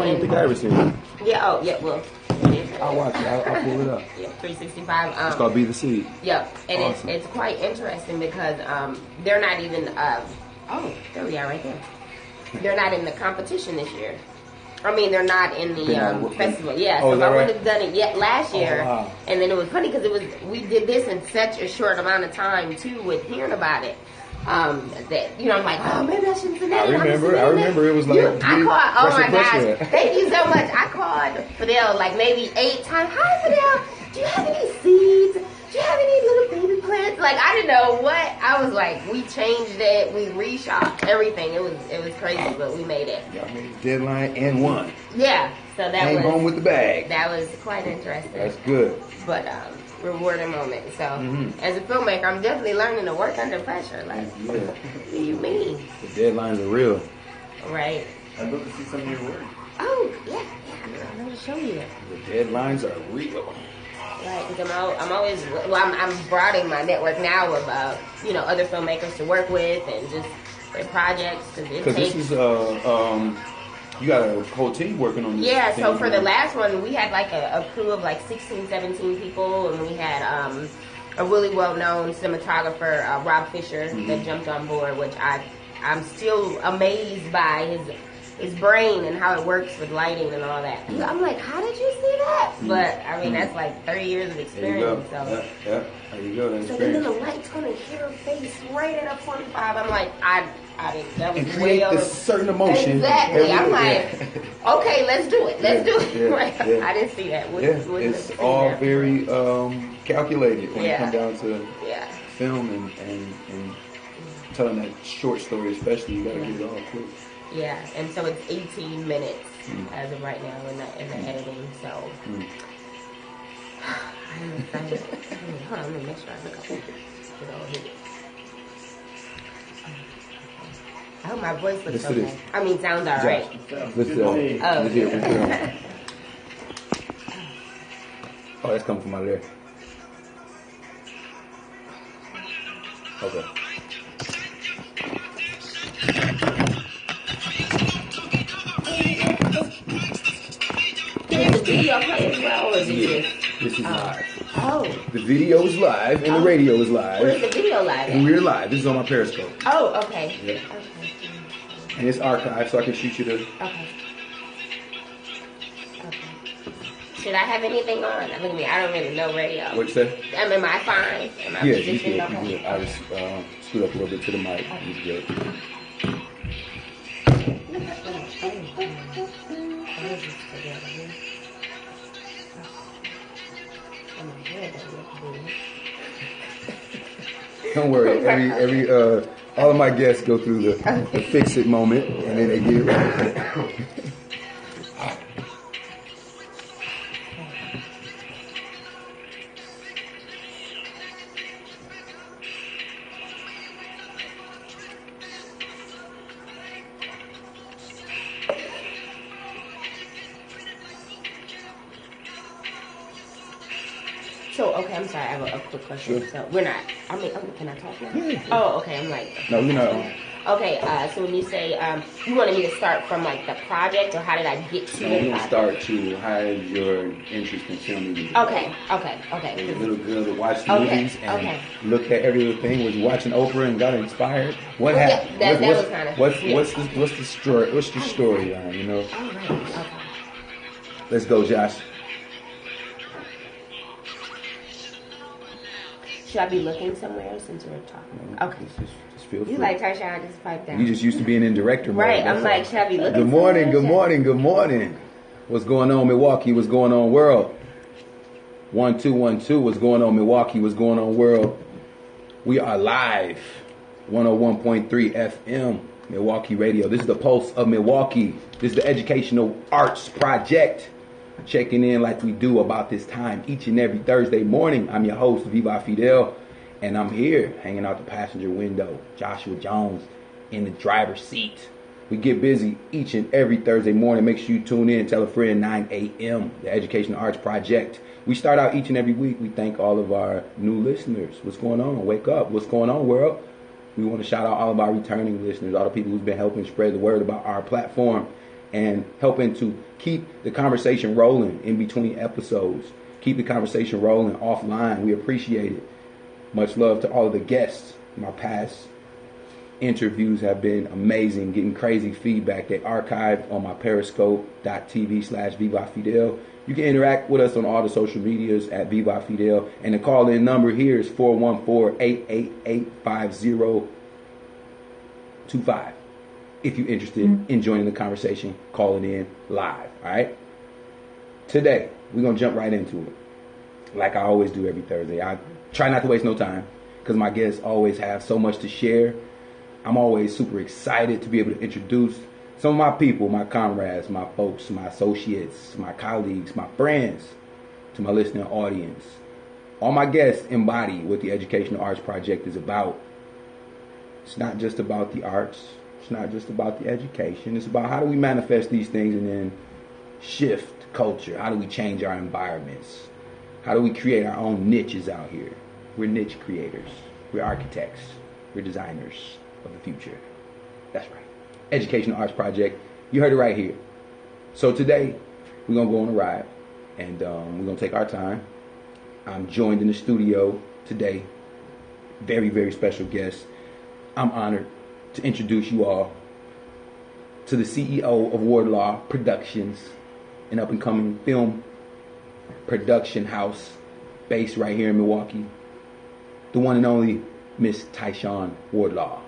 don't even think I ever seen it. Yeah. Oh, yeah. Well, I'll watch it. I'll pull it up. Yeah, 365. It's called Be the Seed. Yep, and awesome. it's quite interesting because they're not even. Oh, there we are, right there. They're not in the competition this year. I mean, they're not in the festival. Yeah, so I would have done it yet last year. Oh, wow. And then it was funny because we did this in such a short amount of time too, with hearing about it. That I'm like, oh, maybe I shouldn't submit it. I remember it was like I called. Oh my gosh, thank you so much. I called Fidel like maybe 8 times. Hi Fidel, do you have any seeds? Do you have any little baby plants? Like I didn't know what. I was like, we changed it, we reshot everything. It was crazy, but we made it. Y'all made the deadline and won. Yeah, so that came home with the bag. That was quite interesting. That's good. But rewarding moment. So as a filmmaker, I'm definitely learning to work under pressure. Like, what do you mean? The deadlines are real. Right. I'd love to see some of your work. Oh yeah. I'm gonna show you it. The deadlines are real. Right, because I'm always I'm broadening my network now of other filmmakers to work with and just their projects because this is you got a whole team working on this. Yeah, so for the last one we had like a crew of like 16, 17 people, and we had a really well known cinematographer, Rob Fisher, that jumped on board, which I'm still amazed by his brain and how it works with lighting and all that. I'm like, how did you see that? But I mean, that's like 30 years of experience. So yeah, there you go. That's so then the light's gonna hit her face right at a 45. I'm like, I didn't. That was way over. This certain emotion. Exactly. I'm like, okay, let's do it. Let's do it. Right. I didn't see that. It's all very calculated when it comes down to film and telling that short story, especially. You gotta get it all quick. Yeah, and so it's 18 minutes as of right now in the editing. So I'm excited. Hold on, let me make sure I look up. I hope my voice looks okay. I mean, sounds all right. Oh, that's coming from out there. Okay. Is the video play as well, or is it just? This is live. Oh. The video is live and the radio is live. Where's the video live at? And we're live. This is on my Periscope. Oh, okay. Yeah. Okay. And it's archived, so I can shoot you the. Okay. Should I have anything on? Look at me. I don't really know radio. What'd you say? Am I fine? Am I yeah, positioned? you good. I just scoot up a little bit to the mic. It's good. Don't worry. Every all of my guests go through the fix it moment, and then they get it right. So, okay, I'm sorry, I have a quick question. Sure. So, we're not, can I talk now? Yeah. Oh, okay, I'm like. No, you're not on. Okay, so when you say, you wanted me to start from like the project, or how did I get to No, the you project? start to hide your interest in filming. Okay. A little girl that watched movies and looked at every little thing. Was watching Oprah and got inspired. What happened? Yeah, that was kind of. What's the story? What's the storyline? You know. Oh, right. Okay. Let's go, Josh. Should I be looking somewhere since we're talking? Okay. Just feel free. You like Tyshaun, just pipe down. You just used to being in director mode. Right. I'm like, should I be looking? Good morning. What's going on, Milwaukee? What's going on, world? 1 2 1 2. What's going on, Milwaukee? What's going on, world? We are live. 101.3 FM, Milwaukee Radio. This is the Pulse of Milwaukee. This is the Educational Arts Project. Checking in like we do about this time each and every Thursday morning. I'm your host, Viva Fidel, and I'm here hanging out the passenger window. Joshua Jones in the driver's seat. We get busy each and every Thursday morning. Make sure you tune in. Tell a friend. 9 a.m. The Educational Arts Project. We start out each and every week. We thank all of our new listeners. What's going on? Wake up. What's going on, world? We want to shout out all of our returning listeners, all the people who's been helping spread the word about our platform. and helping to keep the conversation rolling in between episodes. Keep the conversation rolling offline. We appreciate it. Much love to all of the guests. My past interviews have been amazing, getting crazy feedback. They archive on my periscope.tv/VivaFidel. You can interact with us on all the social medias at Viva Fidel. And the call-in number here is 414-888-5025. If you're interested in joining the conversation, calling in live. All right? Today, we're going to jump right into it. Like I always do every Thursday. I try not to waste no time because my guests always have so much to share. I'm always super excited to be able to introduce some of my people, my comrades, my folks, my associates, my colleagues, my friends, to my listening audience. All my guests embody what the Educational Arts Project is about. It's not just about the arts. It's not just about the education. It's about how do we manifest these things and then shift culture? How do we change our environments? How do we create our own niches out here? We're niche creators. We're architects. We're designers of the future. That's right. Educational Arts Project. You heard it right here. So today, we're going to go on a ride, and we're going to take our time. I'm joined in the studio today. Very, very special guest. I'm honored to introduce you all to the CEO of Wardlaw Productions, an up-and-coming film production house based right here in Milwaukee. The one and only Miss Tyshaun Wardlaw.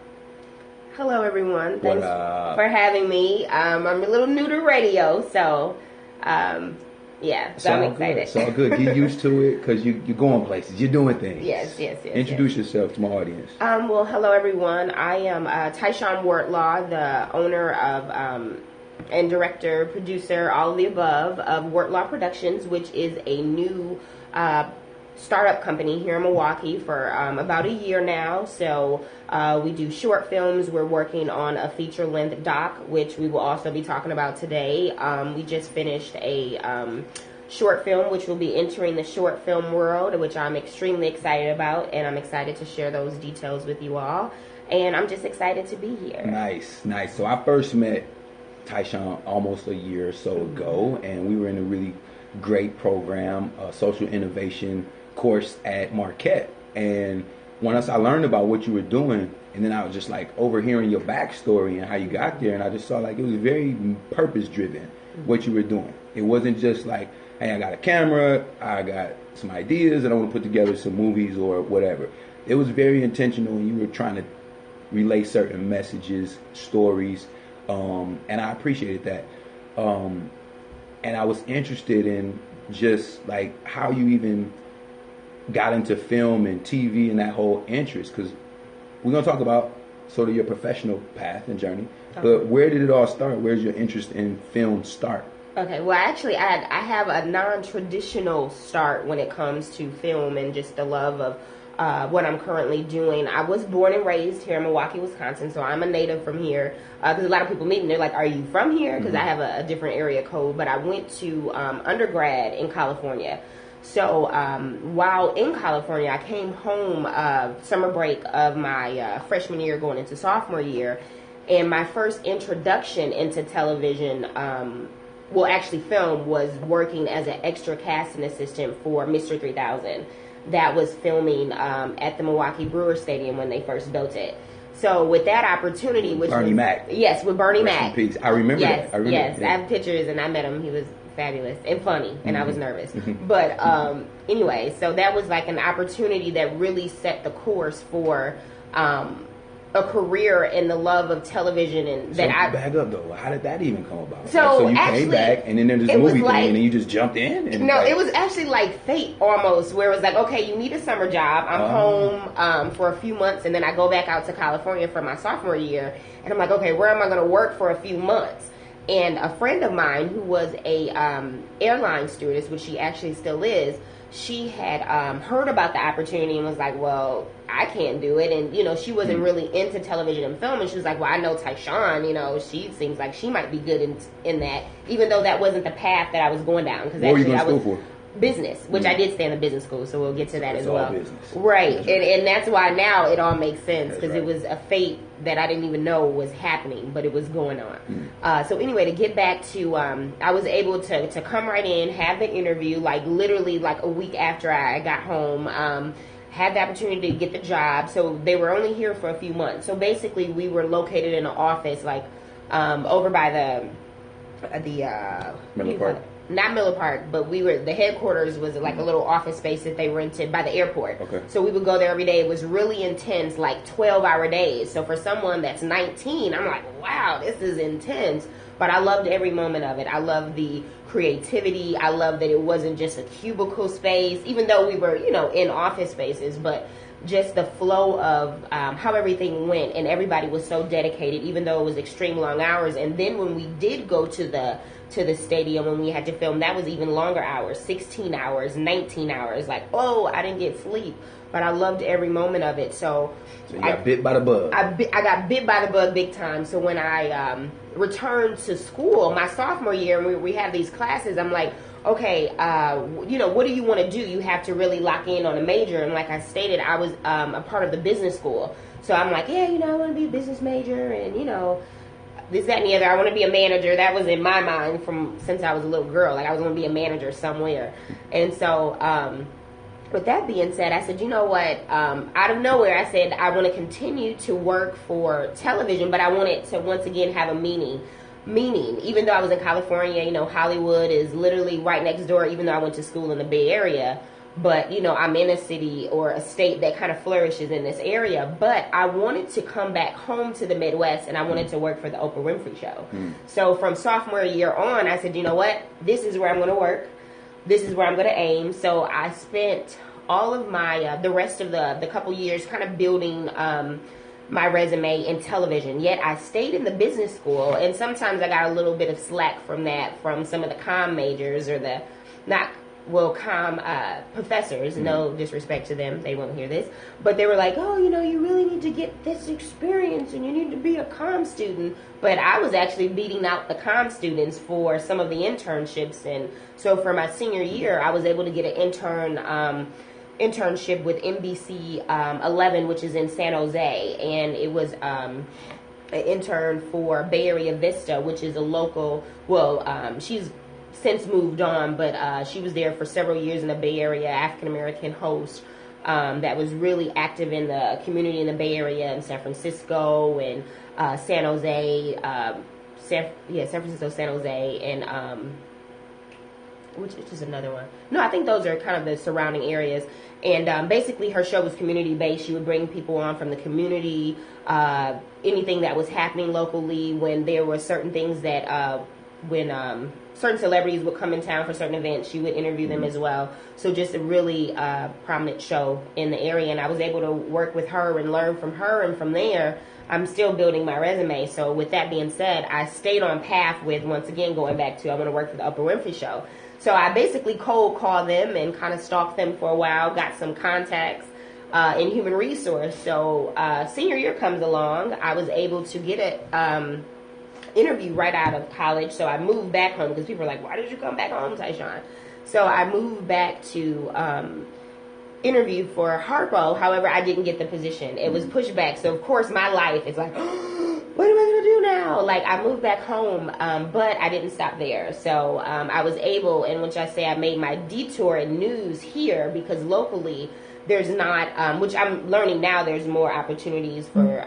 Hello, everyone. Thanks for having me. I'm a little new to radio, so I'm excited. Good. It's all good. Get used to it because you're going places. You're doing things. Yes. Introduce yourself to my audience. Well, hello, everyone. I am Tyshaun Wardlaw, the owner of and director, producer, all of the above of Wardlaw Productions, which is a new startup company here in Milwaukee for about a year now. So we do short films. We're working on a feature-length doc, which we will also be talking about today. We just finished a short film, which will be entering the short film world, which I'm extremely excited about, and I'm excited to share those details with you all. And I'm just excited to be here. Nice. So I first met Tyshaun almost a year or so ago, and we were in a really great program, a social innovation course at Marquette. And once I learned about what you were doing, and then I was just like overhearing your backstory and how you got there, and I just saw like it was very purpose driven what you were doing. It wasn't just like, hey, I got a camera, I got some ideas, and I want to put together some movies or whatever. It was very intentional, and you were trying to relay certain messages, stories, and I appreciated that. And I was interested in just like how you even got into film and TV and that whole interest, because we're going to talk about sort of your professional path and journey, but where did it all start? Where's your interest in film start? Okay, well, actually, I have a non-traditional start when it comes to film and just the love of what I'm currently doing. I was born and raised here in Milwaukee, Wisconsin, so I'm a native from here. Because a lot of people meet and they're like, are you from here? Because I have a different area code. But I went to undergrad in California. So while in California, I came home summer break of my freshman year going into sophomore year. And my first introduction into television, actually film, was working as an extra casting assistant for Mr. 3000. That was filming at the Milwaukee Brewers Stadium when they first built it. So with that opportunity, which Bernie Mac. Yes, with Bernie Rest Mac. in peace. I remember yes, that. Yes, I have pictures, and I met him. He was fabulous and funny, and I was nervous. But anyway, so that was like an opportunity that really set the course for a career in the love of television. And so back up though, how did that even come about? So you actually, came back, and then there's this movie thing, and then you just jumped in. And no, it was actually like fate almost, where it was like, okay, you need a summer job. I'm home for a few months, and then I go back out to California for my sophomore year, and I'm like, okay, where am I going to work for a few months? And a friend of mine who was a airline stewardess, which she actually still is, she had heard about the opportunity and was like, well, I can't do it. And, she wasn't really into television and film. And she was like, well, I know Tyshaun, she seems like she might be good in that, even though that wasn't the path that I was going down. What were you going to school for? business, which I did stay in the business school, so we'll get to that as well. Business. Right, and that's why now it all makes sense, because right. it was a fate that I didn't even know was happening, but it was going on. So anyway, to get back to, I was able to come right in, have the interview, like literally like a week after I got home, had the opportunity to get the job. So they were only here for a few months. So basically we were located in an office like over by the Miller Park. Not Miller Park, but the headquarters was like a little office space that they rented by the airport. Okay. So we would go there every day. It was really intense, like 12-hour days. So for someone that's 19, I'm like, wow, this is intense. But I loved every moment of it. I loved the creativity. I loved that it wasn't just a cubicle space, even though we were, in office spaces, but just the flow of how everything went, and everybody was so dedicated, even though it was extreme long hours. And then when we did go to the stadium, when we had to film, that was even longer hours, 16 hours, 19 hours. Like, I didn't get sleep, but I loved every moment of it. So you got bit by the bug. I got bit by the bug big time. So when I returned to school my sophomore year, and we have these classes, I'm like, okay, what do you want to do? You have to really lock in on a major. And like I stated, I was a part of the business school. So I'm like, I want to be a business major, and, this, that, and the other. I want to be a manager. That was in my mind since I was a little girl. Like, I was going to be a manager somewhere. And so, with that being said, I said, you know what? Out of nowhere, I said, I want to continue to work for television, but I want it to once again have a meaning. Even though I was in California, Hollywood is literally right next door, even though I went to school in the Bay Area. But, I'm in a city or a state that kind of flourishes in this area. But I wanted to come back home to the Midwest, and I wanted to work for the Oprah Winfrey Show. So from sophomore year on, I said, you know what? This is where I'm going to work. This is where I'm going to aim. So I spent all of my, the rest of the couple years kind of building my resume in television. Yet I stayed in the business school, and sometimes I got a little bit of slack from that, from some of the comm majors or the professors. No disrespect to them, they won't hear this, but they were like, you really need to get this experience, and you need to be a comm student. But I was actually beating out the comm students for some of the internships, and so for my senior year, I was able to get an internship with NBC 11, which is in San Jose, and it was an intern for Bay Area Vista, which is a local, she's since moved on, but she was there for several years in the Bay Area, African-American host that was really active in the community in the Bay Area, in San Francisco and San Jose, San Francisco, San Jose, and which is another one. No, I think those are kind of the surrounding areas. And basically her show was community-based. She would bring people on from the community, anything that was happening locally, when there were certain things that, when certain celebrities would come in town for certain events, she would interview them as well. So just a really prominent show in the area. And I was able to work with her and learn from her. And from there, I'm still building my resume. So with that being said, I stayed on path with, once again, going back to I want to work for the Oprah Winfrey Show. So I basically cold called them and kind of stalked them for a while, got some contacts in human resource. So senior year comes along, I was able to get an interview right out of college. So I moved back home because people were like, why did you come back home, Tyshaun? So I moved back to interview for Harpo. However, I didn't get the position. It was pushed back. So of course my life is like, what am I going to do now? Like, I moved back home, but I didn't stop there. So I was able, and when I say I made my detour in news here, because locally there's not, which I'm learning now, there's more opportunities for,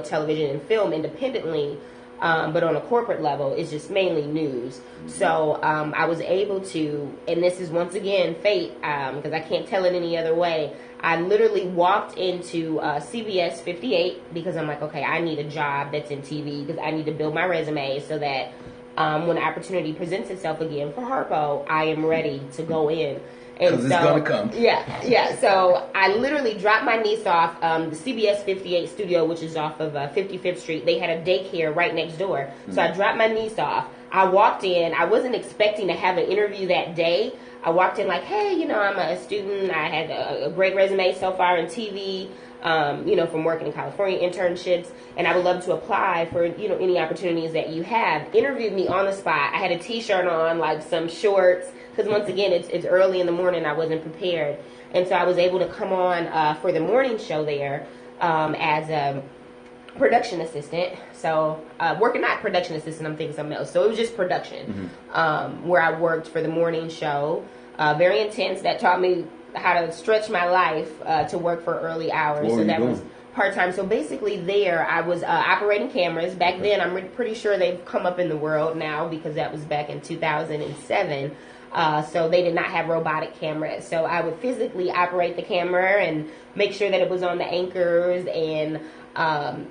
television and film independently. But on a corporate level, it's just mainly news. So I was able to, and this is once again fate, because I can't tell it any other way. I literally walked into CBS 58 because I'm like, okay, I need a job that's in TV because I need to build my resume so that when the opportunity presents itself again for Harpo, I am ready to go in. And so, it's gonna come. Yeah. So I literally dropped my niece off. The CBS 58 studio, which is off of 55th Street, they had a daycare right next door. So I dropped my niece off. I walked in. I wasn't expecting to have an interview that day. I walked in like, hey, I'm a student. I had a great resume so far in TV, from working in California, internships, and I would love to apply for, any opportunities that you have. Interviewed me on the spot. I had a T-shirt on, like some shorts, because once again, it's early in the morning. I wasn't prepared. And so I was able to come on for the morning show there as a production assistant. So working not production assistant, I'm thinking something else. So it was just production, where I worked for the morning show. Very intense. That taught me how to stretch my life to work for early hours. So that was part-time. So basically there I was operating cameras. Back then, I'm pretty sure they've come up in the world now, because that was back in 2007. So they did not have robotic cameras. So I would physically operate the camera and make sure that it was on the anchors and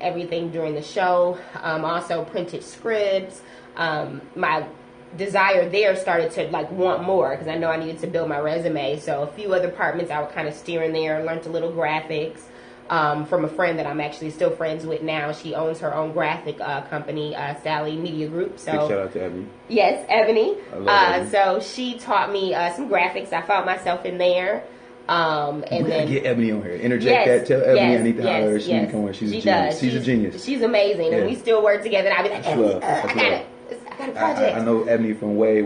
everything during the show. Also printed scripts. My desire there started to want more, because I know I needed to build my resume. So a few other departments I would kind of steer in there, learned a little graphics. From a friend that I'm actually still friends with now. She owns her own graphic company, Sally Media Group. So big shout out to Ebony. Yes, Ebony. I love Ebony. So she taught me some graphics. I found myself in there. And then get Ebony on here. Interject that. Tell Ebony I need to hire her. She need to come on. She's a genius. She's a genius. She's amazing, and we still work together. And I'll be like, Ebony, I got a project. I know Ebony from way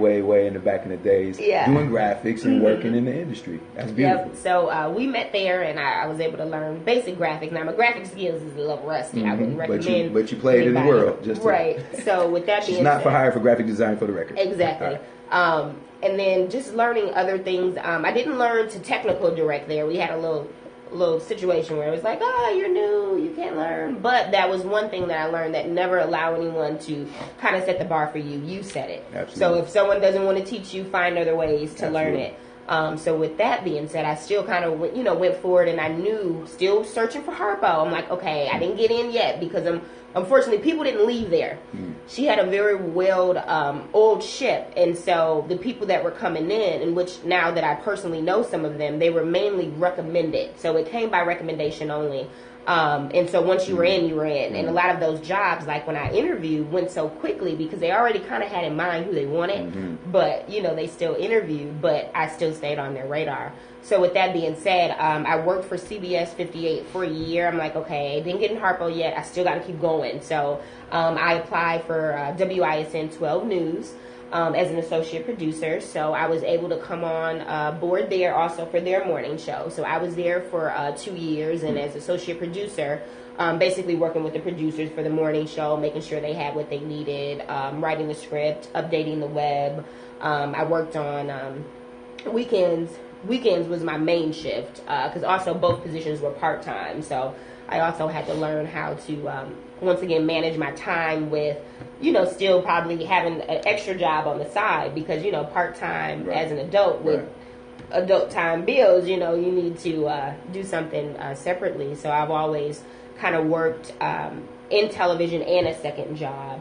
in the back in the days, doing graphics and working in the industry. That's beautiful. Yep. So we met there, and I was able to learn basic graphics. Now my graphic skills is a little rusty. I wouldn't recommend. But you played in the world, just right. So with that being she's not said, for hire for graphic design, for the record. Exactly. Right. And then just learning other things. I didn't learn to technical direct there. We had a little situation where it was like, oh, you're new, you can't learn. But that was one thing that I learned, that never allow anyone to kind of set the bar for you. You set it. Absolutely. So if someone doesn't want to teach you, find other ways to learn it. So with that being said, I still kind of went forward, and I knew, still searching for Harpo. I'm like, okay, I didn't get in yet, because unfortunately people didn't leave there. She had a very old ship, and so the people that were coming in which now that I personally know some of them, they were mainly recommended. So it came by recommendation only. And so once you were in, you were in. And a lot of those jobs, like when I interviewed, went so quickly because they already kind of had in mind who they wanted. But, they still interviewed, but I still stayed on their radar. So with that being said, I worked for CBS 58 for a year. I'm like, okay, didn't get in Harpo yet. I still got to keep going. So I applied for WISN 12 News. As an associate producer, so I was able to come on board there also for their morning show. So I was there for 2 years, and as associate producer, basically working with the producers for the morning show, making sure they had what they needed, writing the script, updating the web. I worked on weekends. Weekends was my main shift, because also both positions were part-time. So I also had to learn how to, once again, manage my time with, still probably having an extra job on the side, because, part-time as an adult with adult time bills, you need to do something separately. So I've always kind of worked in television and a second job,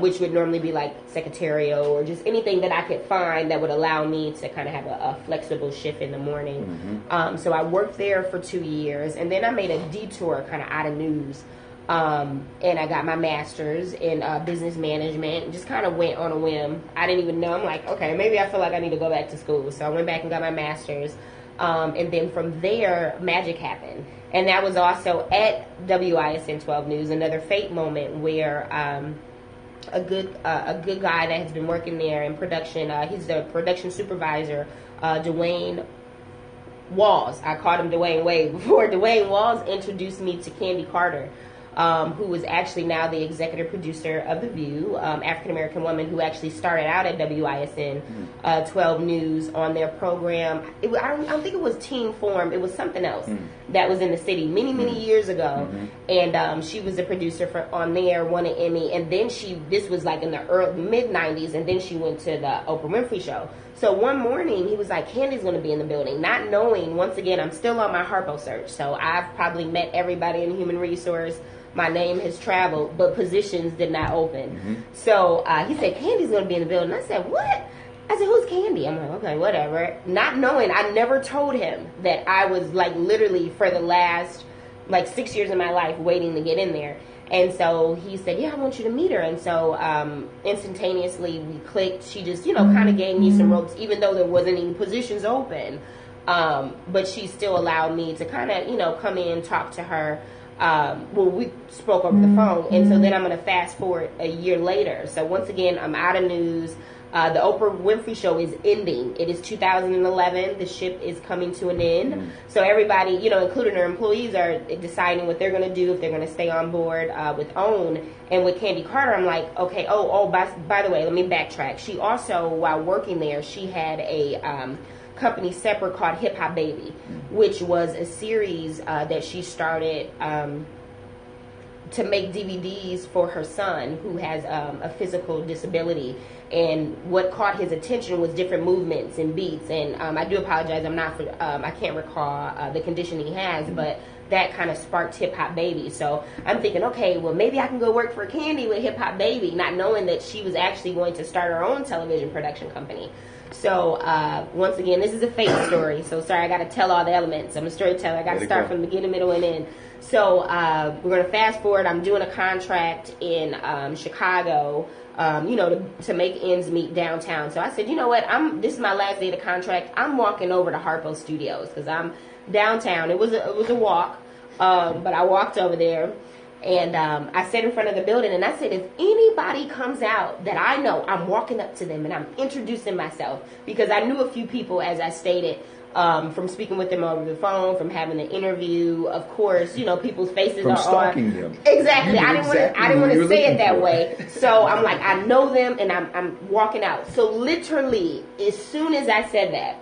which would normally be like secretarial or just anything that I could find that would allow me to kind of have a flexible shift in the morning. So I worked there for 2 years, and then I made a detour kind of out of news. And I got my master's in business management, and just kind of went on a whim. I didn't even know. I'm like, okay, maybe I feel like I need to go back to school. So I went back and got my master's. And then from there, magic happened. And that was also at WISN 12 News, another fate moment where a good guy that has been working there in production, he's the production supervisor, Dwayne Walls. I called him Dwayne Wade before. Dwayne Walls introduced me to Candy Carter, who was actually now the executive producer of The View, African-American woman who actually started out at WISN 12 News on their program. I don't think it was Teen Form. It was something else that was in the city many years ago. And she was the producer on there, won an Emmy. And then this was like in the mid-90s, and then she went to the Oprah Winfrey Show. So one morning, he was like, Candy's going to be in the building. Not knowing, once again, I'm still on my Harpo search. So I've probably met everybody in human resource. My name has traveled, but positions did not open. So he said, Candy's going to be in the building. I said, what? I said, who's Candy? I'm like, okay, whatever. Not knowing, I never told him that I was like literally for the last like 6 years of my life waiting to get in there. And so he said, yeah, I want you to meet her. And so instantaneously we clicked. She just, kind of gave me some ropes, even though there wasn't any positions open. But she still allowed me to kind of, come in, talk to her. We spoke over the phone. And so then I'm going to fast forward a year later. So once again, I'm out of news. The Oprah Winfrey Show is ending. It is 2011. The ship is coming to an end. So everybody, including her employees, are deciding what they're going to do, if they're going to stay on board with OWN. And with Candy Carter, I'm like, okay, by the way, let me backtrack. She also, while working there, she had a company separate called Hip Hop Baby, which was a series that she started to make DVDs for her son who has a physical disability. And what caught his attention was different movements and beats. And I do apologize, I can't recall the condition he has, but that kind of sparked Hip Hop Baby. So I'm thinking, okay, well, maybe I can go work for Candy with Hip Hop Baby, not knowing that she was actually going to start her own television production company. So once again, this is a fake story. So sorry, I got to tell all the elements. I'm a storyteller. I got to start from the beginning, middle, and end. So we're going to fast forward. I'm doing a contract in Chicago, to make ends meet downtown. So I said, you know what? This is my last day of the contract. I'm walking over to Harpo Studios because I'm downtown. It was a walk, but I walked over there. And I sat in front of the building and I said, if anybody comes out that I know, I'm walking up to them and I'm introducing myself, because I knew a few people, as I stated, from speaking with them over the phone, from having the interview. Of course, people's faces from are stalking on. them. Exactly. I didn't want to say it that way. So I'm like, I know them and I'm walking out. So literally, as soon as I said that,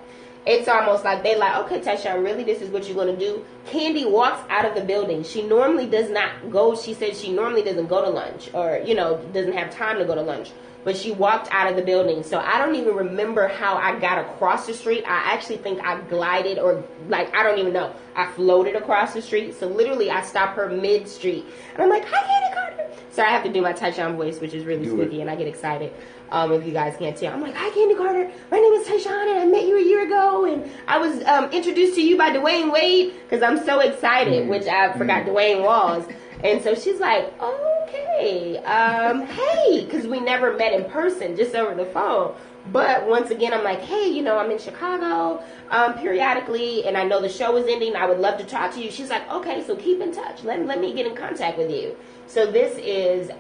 it's almost like they like, okay, Tyshaun, really, this is what you're going to do? Candy walks out of the building. She normally does not go. She said she normally doesn't go to lunch or, doesn't have time to go to lunch. But she walked out of the building. So I don't even remember how I got across the street. I actually think I glided or I don't even know. I floated across the street. So literally I stopped her mid-street. And I'm like, hi, Candy Carter. So I have to do my Tyshaun voice, which is really spooky, and I get excited. If you guys can't tell, I'm like, hi, Candy Carter. My name is Tyshaun, and I met you a year ago, and I was introduced to you by Dwayne Wade, because I'm so excited, which I forgot Dwayne was. And so she's like, okay, hey, because we never met in person, just over the phone. But once again, I'm like, hey, I'm in Chicago periodically, and I know the show is ending. I would love to talk to you. She's like, okay, so keep in touch. Let me get in contact with you. So this is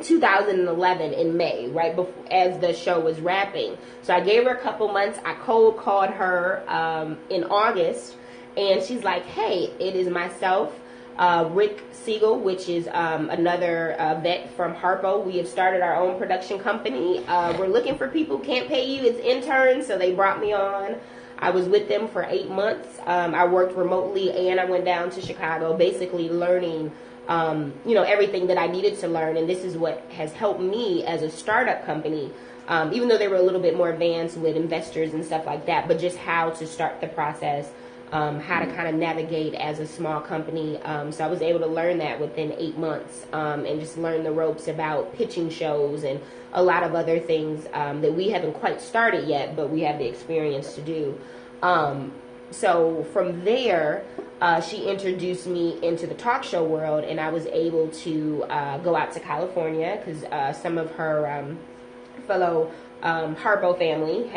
2011 in May, right before, as the show was wrapping. So I gave her a couple months. I cold called her in August, and she's like, hey, it is myself, Rick Siegel, which is another vet from Harpo. We have started our own production company. We're looking for people, can't pay you, it's interns, so they brought me on. I was with them for 8 months. I worked remotely, and I went down to Chicago, basically learning everything that I needed to learn. And this is what has helped me as a startup company, even though they were a little bit more advanced with investors and stuff like that, but just how to start the process, how to kind of navigate as a small company. So I was able to learn that within 8 months, and just learn the ropes about pitching shows and a lot of other things that we haven't quite started yet, but we have the experience to do. So from there, she introduced me into the talk show world, and I was able to go out to California because some of her fellow Harpo family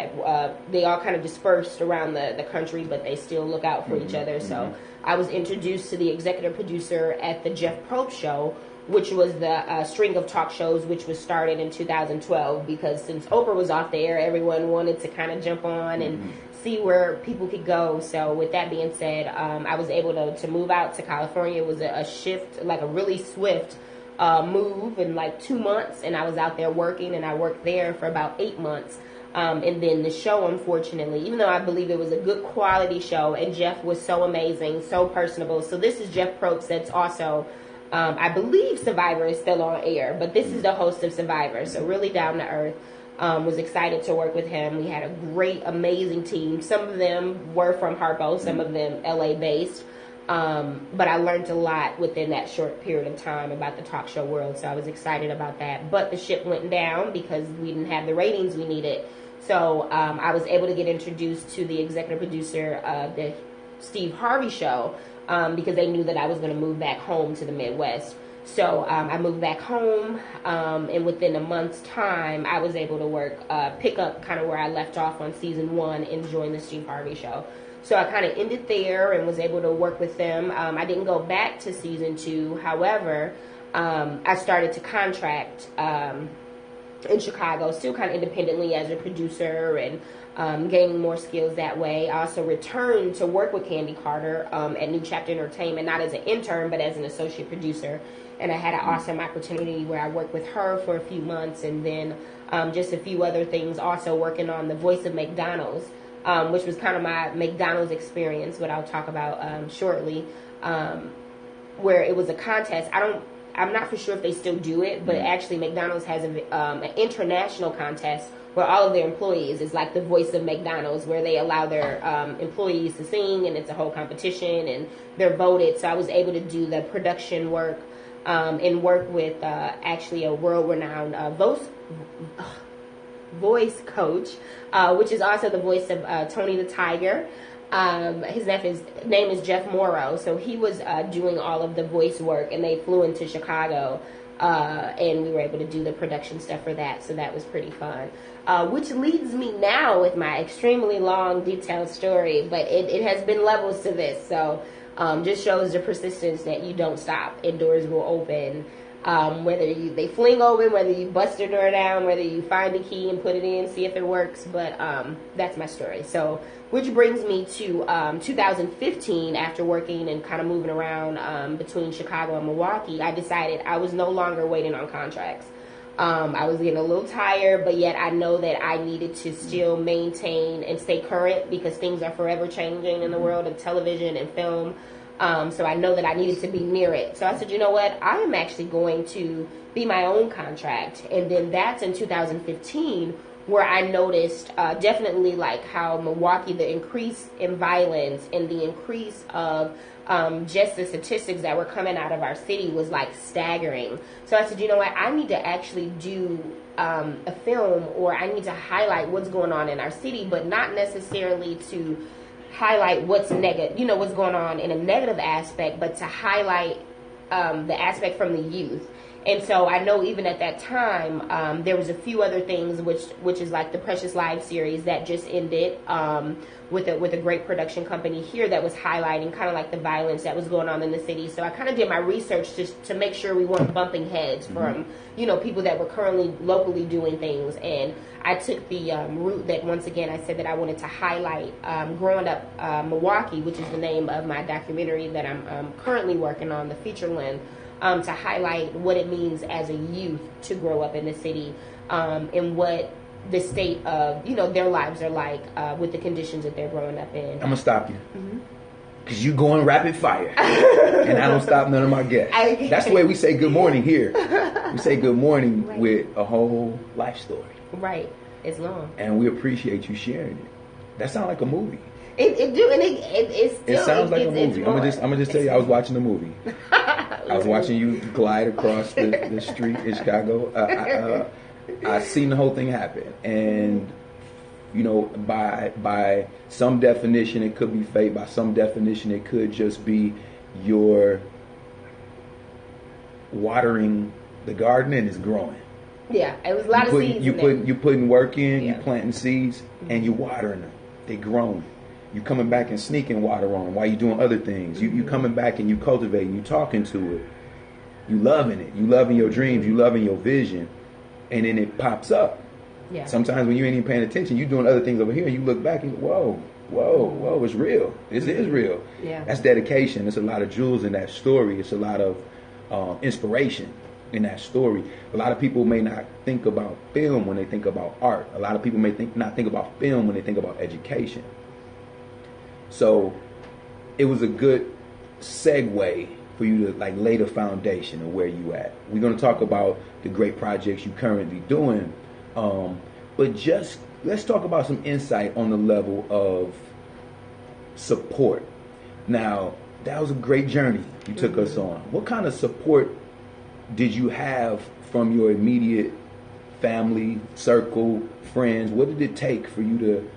they all kind of dispersed around the country, but they still look out for each other. So I was introduced to the executive producer at the Jeff Probst Show, which was the string of talk shows which was started in 2012, because since Oprah was off the air, everyone wanted to kind of jump on and see where people could go. So with that being said, I was able to move out to California. It was a shift, like a really swift move in like 2 months, and I was out there working, and I worked there for about 8 months. And then the show, unfortunately, even though I believe it was a good quality show, and Jeff was so amazing, so personable. So this is Jeff Probst, that's also, I believe Survivor is still on air, but this is the host of Survivor, so really down to earth. Was excited to work with him. We had a great, amazing team. Some of them were from Harpo, some of them LA based. But I learned a lot within that short period of time about the talk show world, so I was excited about that. But the ship went down because we didn't have the ratings we needed. So I was able to get introduced to the executive producer of the Steve Harvey show, because they knew that I was going to move back home to the Midwest. So I moved back home, and within a month's time, I was able to pick up kind of where I left off on season 1 and join the Steve Harvey Show. So I kind of ended there and was able to work with them. I didn't go back to season 2. However, I started to contract in Chicago, still kind of independently as a producer and gaining more skills that way. I also returned to work with Candy Carter at New Chapter Entertainment, not as an intern, but as an associate producer. And I had an awesome opportunity where I worked with her for a few months, and then just a few other things, also working on the voice of McDonald's, which was kind of my McDonald's experience, what I'll talk about shortly, where it was a contest. I'm not for sure if they still do it, but actually McDonald's has an international contest where all of their employees is like the voice of McDonald's, where they allow their employees to sing, and it's a whole competition, and they're voted. So I was able to do the production work and work with actually a world-renowned voice coach, which is also the voice of Tony the Tiger. His name is Jeff Morrow. So he was doing all of the voice work, and they flew into Chicago, and we were able to do the production stuff for that. So that was pretty fun. Which leads me now with my extremely long, detailed story, but it has been levels to this. So just shows the persistence that you don't stop, and doors will open. Whether they fling open, whether you bust the door down, whether you find a key and put it in, see if it works. But that's my story. So, which brings me to 2015. After working and kind of moving around between Chicago and Milwaukee, I decided I was no longer waiting on contracts. I was getting a little tired, but yet I know that I needed to still maintain and stay current, because things are forever changing in the world of television and film. So I know that I needed to be near it. So I said, you know what? I am actually going to be my own contract. And then that's in 2015 where I noticed definitely like how Milwaukee, the increase in violence and the increase of just the statistics that were coming out of our city was like staggering. So I said, you know what? I need to actually do a film, or I need to highlight what's going on in our city, but not necessarily to highlight what's negative, what's going on in a negative aspect, but to highlight the aspect from the youth. And so I know even at that time, there was a few other things, which is like the Precious Lives series that just ended with a great production company here that was highlighting kind of like the violence that was going on in the city. So I kind of did my research just to make sure we weren't bumping heads from, people that were currently locally doing things. And I took the route that, once again, I said that I wanted to highlight Growing Up Milwaukee, which is the name of my documentary that I'm currently working on, the feature length, to highlight what it means as a youth to grow up in the city, and what the state of, their lives are like with the conditions that they're growing up in. I'm going to stop you. Because you going rapid fire. And I don't stop none of my guests. That's the way we say good morning here. We say good morning with a whole life story. Right. It's long. And we appreciate you sharing it. That sounds like a movie. It sounds like a movie. I'm gonna just tell you, I was watching a movie. I was watching you glide across the street in Chicago. I seen the whole thing happen, and by some definition, it could be fate. By some definition, it could just be your watering the garden and it's growing. Yeah, it was a lot of seeds. You putting work in, you planting seeds, and you watering them. They growing. You coming back and sneaking water on them while you doing other things. You coming back and you cultivating, you talking to it. You loving it. You loving your dreams. You loving your vision. And then it pops up. Yeah. Sometimes when you ain't even paying attention, you doing other things over here, and you look back and go, whoa, it's real. This is real. Yeah. That's dedication. There's a lot of jewels in that story. It's a lot of inspiration in that story. A lot of people may not think about film when they think about art. A lot of people may not think about film when they think about education. So it was a good segue for you to lay the foundation of where you at. We're going to talk about the great projects you currently doing, but just let's talk about some insight on the level of support. Now, that was a great journey you took us on. What kind of support did you have from your immediate family, circle, friends? What did it take for you to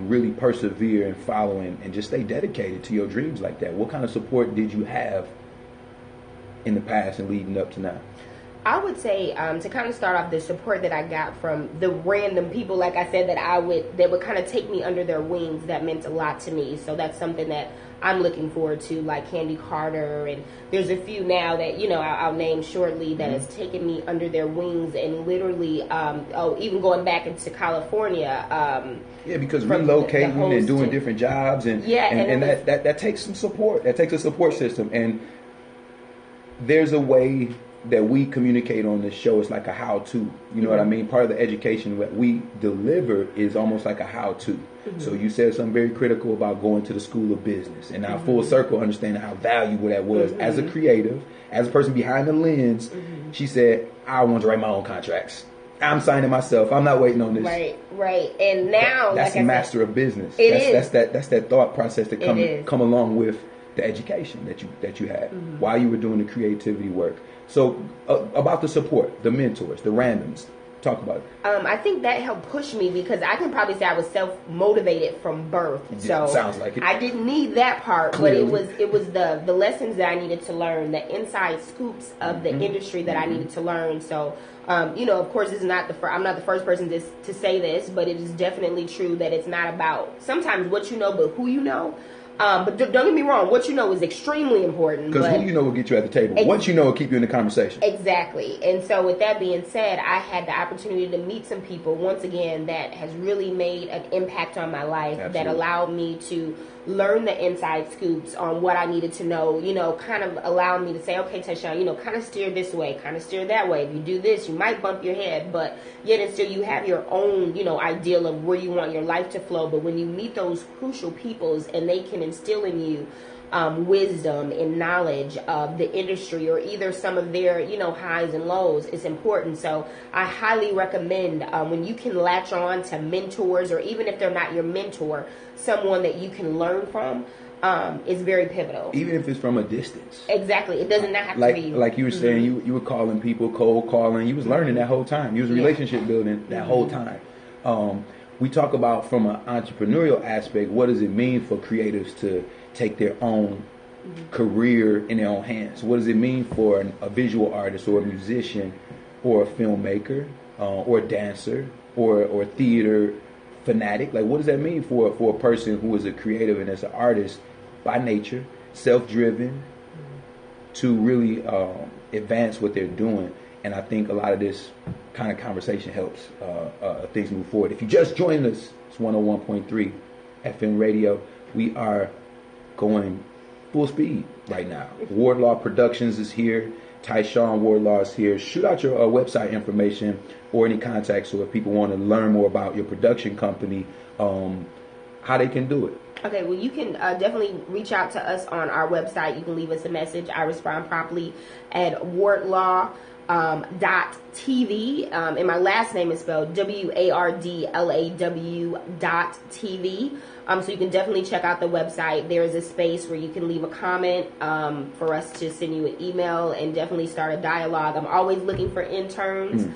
really persevere and follow and just stay dedicated to your dreams like that? What kind of support did you have in the past and leading up to now? I would say to kind of start off, the support that I got from the random people, like I said, that would kind of take me under their wings, that meant a lot to me. So that's something that I'm looking forward to, like Candy Carter, and there's a few now that I'll name shortly that has taken me under their wings, and literally even going back into California. Because relocating and doing different jobs and that takes some support. That takes a support system, and there's a way that we communicate on this show. It's like a how-to. You know what I mean? Part of the education that we deliver is almost like a how-to. So you said something very critical about going to the school of business, and now full circle understanding how valuable that was as a creative, as a person behind the lens. She said, I want to write my own contracts. I'm signing myself. I'm not waiting on this. Right. And now that's like the master of business. Is. That's that thought process that come along with the education that you had while you were doing the creativity work. So about the support, the mentors, the randoms, talk about it. I think that helped push me, because I can probably say I was self-motivated from birth. So sounds like it. I didn't need that part, Clearly. but it was the lessons that I needed to learn, the inside scoops of the industry that I needed to learn. So of course, I'm not the first person to say this, but it is definitely true that it's not about sometimes what you know, but who you know. But don't get me wrong, what you know is extremely important. Because who you know will get you at the table. What you know will keep you in the conversation. Exactly. And so with that being said, I had the opportunity to meet some people, once again, that has really made an impact on my life. Absolutely. That allowed me to learn the inside scoops on what I needed to know, kind of allowed me to say, okay, Tyshaun, kind of steer this way, kind of steer that way. If you do this, you might bump your head, but yet and still you have your own, ideal of where you want your life to flow. But when you meet those crucial peoples and they can instill in you wisdom and knowledge of the industry, or either some of their, highs and lows, it's important. So I highly recommend when you can latch on to mentors, or even if they're not your mentor, someone that you can learn from, is very pivotal. Even if it's from a distance. Exactly. It doesn't have to be. Like you were saying, you were calling people, cold calling. You was learning that whole time. You was relationship building that whole time. We talk about from an entrepreneurial aspect, what does it mean for creatives to take their own career in their own hands? What does it mean for a visual artist or a musician or a filmmaker or a dancer or a theater fanatic? Like, what does that mean for a person who is a creative and as an artist by nature, self-driven, to really advance what they're doing? And I think a lot of this kind of conversation helps things move forward. If you just joined us, it's 101.3 FM radio. We are going full speed right now. Wardlaw Productions is here. Tyshaun Wardlaw is here. Shoot out your website information or any contacts, so if people want to learn more about your production company, how they can do it. Okay, well, you can definitely reach out to us on our website. You can leave us a message. I respond promptly at Wardlaw .tv, and my last name is spelled WARDLAW.tv. So you can definitely check out the website. There is a space where you can leave a comment for us to send you an email and definitely start a dialogue. I'm always looking for interns.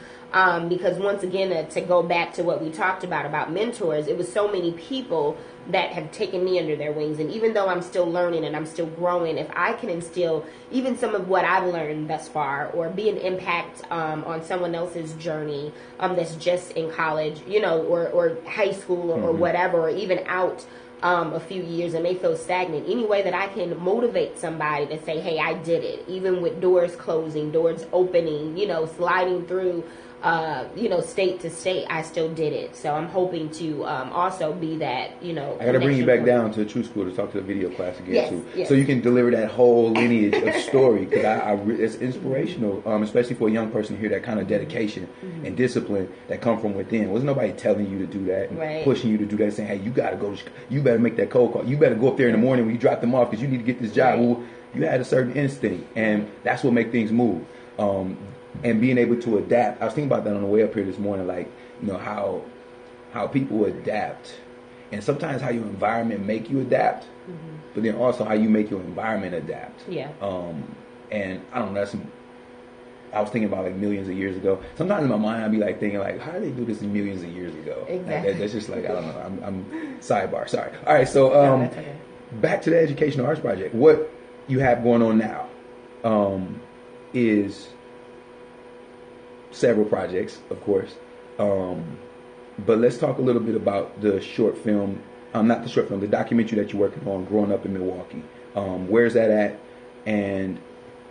Because once again, to go back to what we talked about mentors, it was so many people that have taken me under their wings. And even though I'm still learning and I'm still growing, if I can instill even some of what I've learned thus far, or be an impact on someone else's journey that's just in college, or high school or whatever, or even out a few years and may feel stagnant, any way that I can motivate somebody to say, hey, I did it, even with doors closing, doors opening, sliding through state to state, I still did it. So I'm hoping to also be that, I got to bring you back down to the True School to talk to the video class again, too. Yes. So you can deliver that whole lineage of story, because it's inspirational, especially for a young person to hear that kind of dedication and discipline that come from within. Wasn't nobody telling you to do that and pushing you to do that, saying, hey, you got to go, you better make that cold call. You better go up there in the morning when you drop them off because you need to get this job. Well, you had a certain instinct, and that's what make things move. And being able to adapt. I was thinking about that on the way up here this morning, like, how people adapt, and sometimes how your environment make you adapt, but then also how you make your environment adapt. Yeah. And I don't know, I was thinking about like millions of years ago. Sometimes in my mind I'd be like thinking like, how did they do this millions of years ago? Exactly. That's just like, I don't know. I'm sidebar. Sorry. All right. So back to the Educational Arts Project. What you have going on now? is several projects, of course. But let's talk a little bit about the short film, not the short film, the documentary that you're working on, Growing Up in Milwaukee. Where's that at? And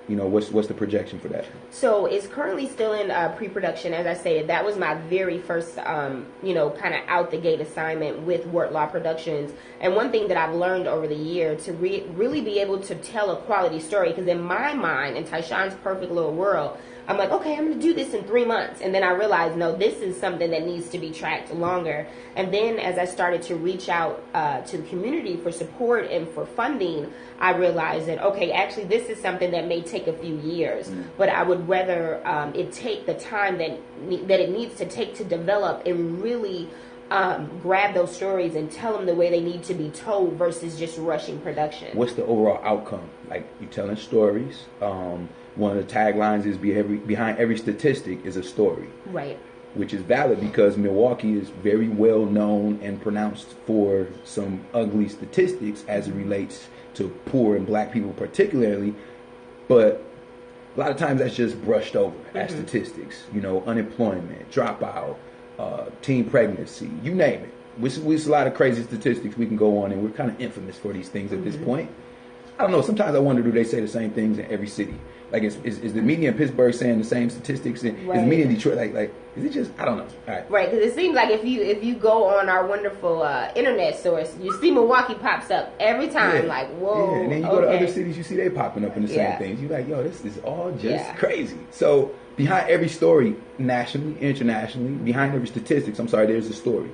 what's the projection for that? So it's currently still in pre-production. As I said, that was my very first, kind of out the gate assignment with Wardlaw Productions. And one thing that I've learned over the year to really be able to tell a quality story, because in my mind, in Tyshaun's perfect little world, I'm like, okay, I'm going to do this in 3 months. And then I realized, no, this is something that needs to be tracked longer. And then as I started to reach out to the community for support and for funding, I realized that, okay, actually, this is something that may take a few years. But I would rather it take the time that it needs to take to develop and really grab those stories and tell them the way they need to be told versus just rushing production. What's the overall outcome? Like, you're telling stories. One of the taglines is behind every statistic is a story. Right. Which is valid because Milwaukee is very well known and pronounced for some ugly statistics as it relates to poor and black people particularly. But a lot of times that's just brushed over as statistics. Unemployment, dropout, teen pregnancy, you name it. There's a lot of crazy statistics we can go on, and we're kind of infamous for these things at this point. I don't know. Sometimes I wonder, do they say the same things in every city? Like, is the media in Pittsburgh saying the same statistics? Is the media in Detroit like? Is it just? I don't know. All right. Right, because it seems like if you go on our wonderful internet source, you see Milwaukee pops up every time. Yeah. Like, whoa. Yeah, and then you go to other cities, you see they popping up in the same things. You're like, yo, this is all just crazy. So behind every story, nationally, internationally, behind every statistics, there's a story.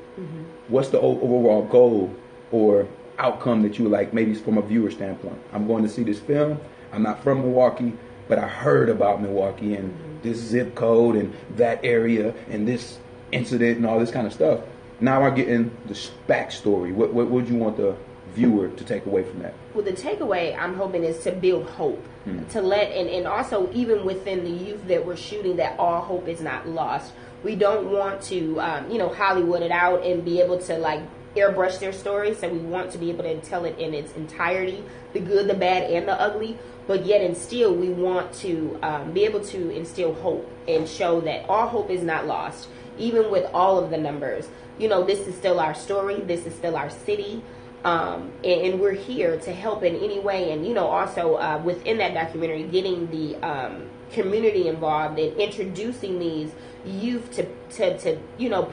What's the overall goal or outcome that you would like, maybe from a viewer standpoint? I'm going to see this film. I'm not from Milwaukee, but I heard about Milwaukee and this zip code and that area and this incident and all this kind of stuff. Now I'm getting the backstory. What would you want the viewer to take away from that? Well, the takeaway I'm hoping is to build hope, to let, and also even within the youth that we're shooting, that all hope is not lost. We don't want to, Hollywood it out and be able to airbrush their story. So we want to be able to tell it in its entirety, the good, the bad, and the ugly. But yet and still, we want to be able to instill hope and show that all hope is not lost, even with all of the numbers. This is still our story. This is still our city. And we're here to help in any way. And, also within that documentary, getting the community involved and introducing these youth to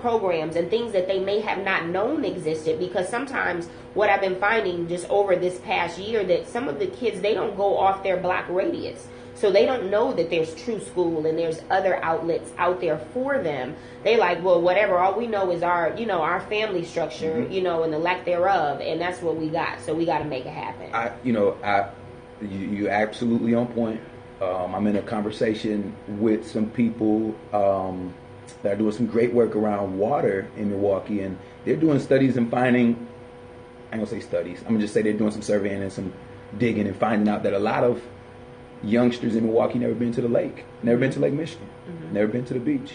programs and things that they may have not known existed. Because sometimes what I've been finding just over this past year, that some of the kids, they don't go off their block radius. So they don't know that there's True School and there's other outlets out there for them. They like, well, whatever. All we know is our family structure, and the lack thereof, and that's what we got. So we got to make it happen. You absolutely on point. I'm in a conversation with some people that are doing some great work around water in Milwaukee, and they're doing studies and finding. I ain't gonna say studies. I'm gonna just say they're doing some surveying and some digging and finding out that a lot of youngsters in Milwaukee never been to the lake, never been to Lake Michigan, never been to the beach,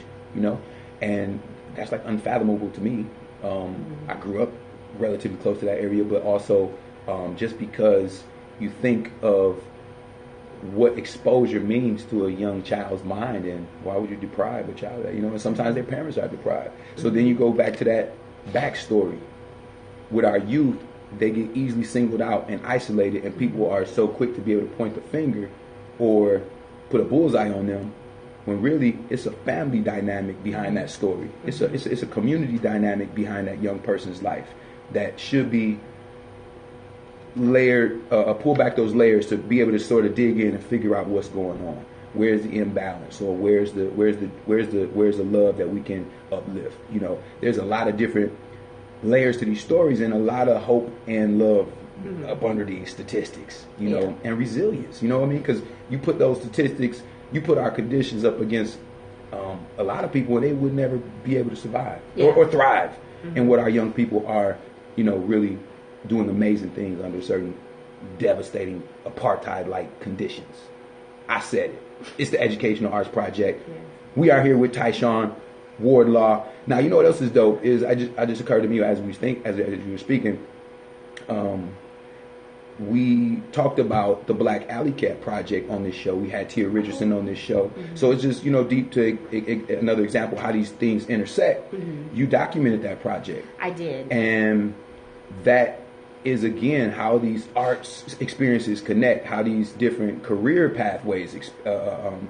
and that's unfathomable to me. I grew up relatively close to that area, but also just because you think of what exposure means to a young child's mind, and why would you deprive a child of that? And sometimes their parents are deprived. So then you go back to that backstory. With our youth, they get easily singled out and isolated, and people are so quick to be able to point the finger or put a bullseye on them, when really it's a family dynamic behind that story. It's a community dynamic behind that young person's life that should be layered, pull back those layers to be able to sort of dig in and figure out what's going on. Where's the imbalance, or where's the love that we can uplift? There's a lot of different layers to these stories, and a lot of hope and love up under these statistics, and resilience. You know what I mean? Because you put those statistics, you put our conditions up against a lot of people, and they would never be able to survive or thrive. And what our young people are, really doing amazing things under certain devastating apartheid-like conditions. I said it. It's the Educational Arts Project. Yeah. We are here with Tyshaun Wardlaw. Now, you know what else is dope? Is I just occurred to me as you were speaking. we talked about the Black Alley Cat project on this show. We had Tia Richardson on this show. So it's just, deep to another example how these things intersect. You documented that project. I did. And that is, again, how these arts experiences connect, how these different career pathways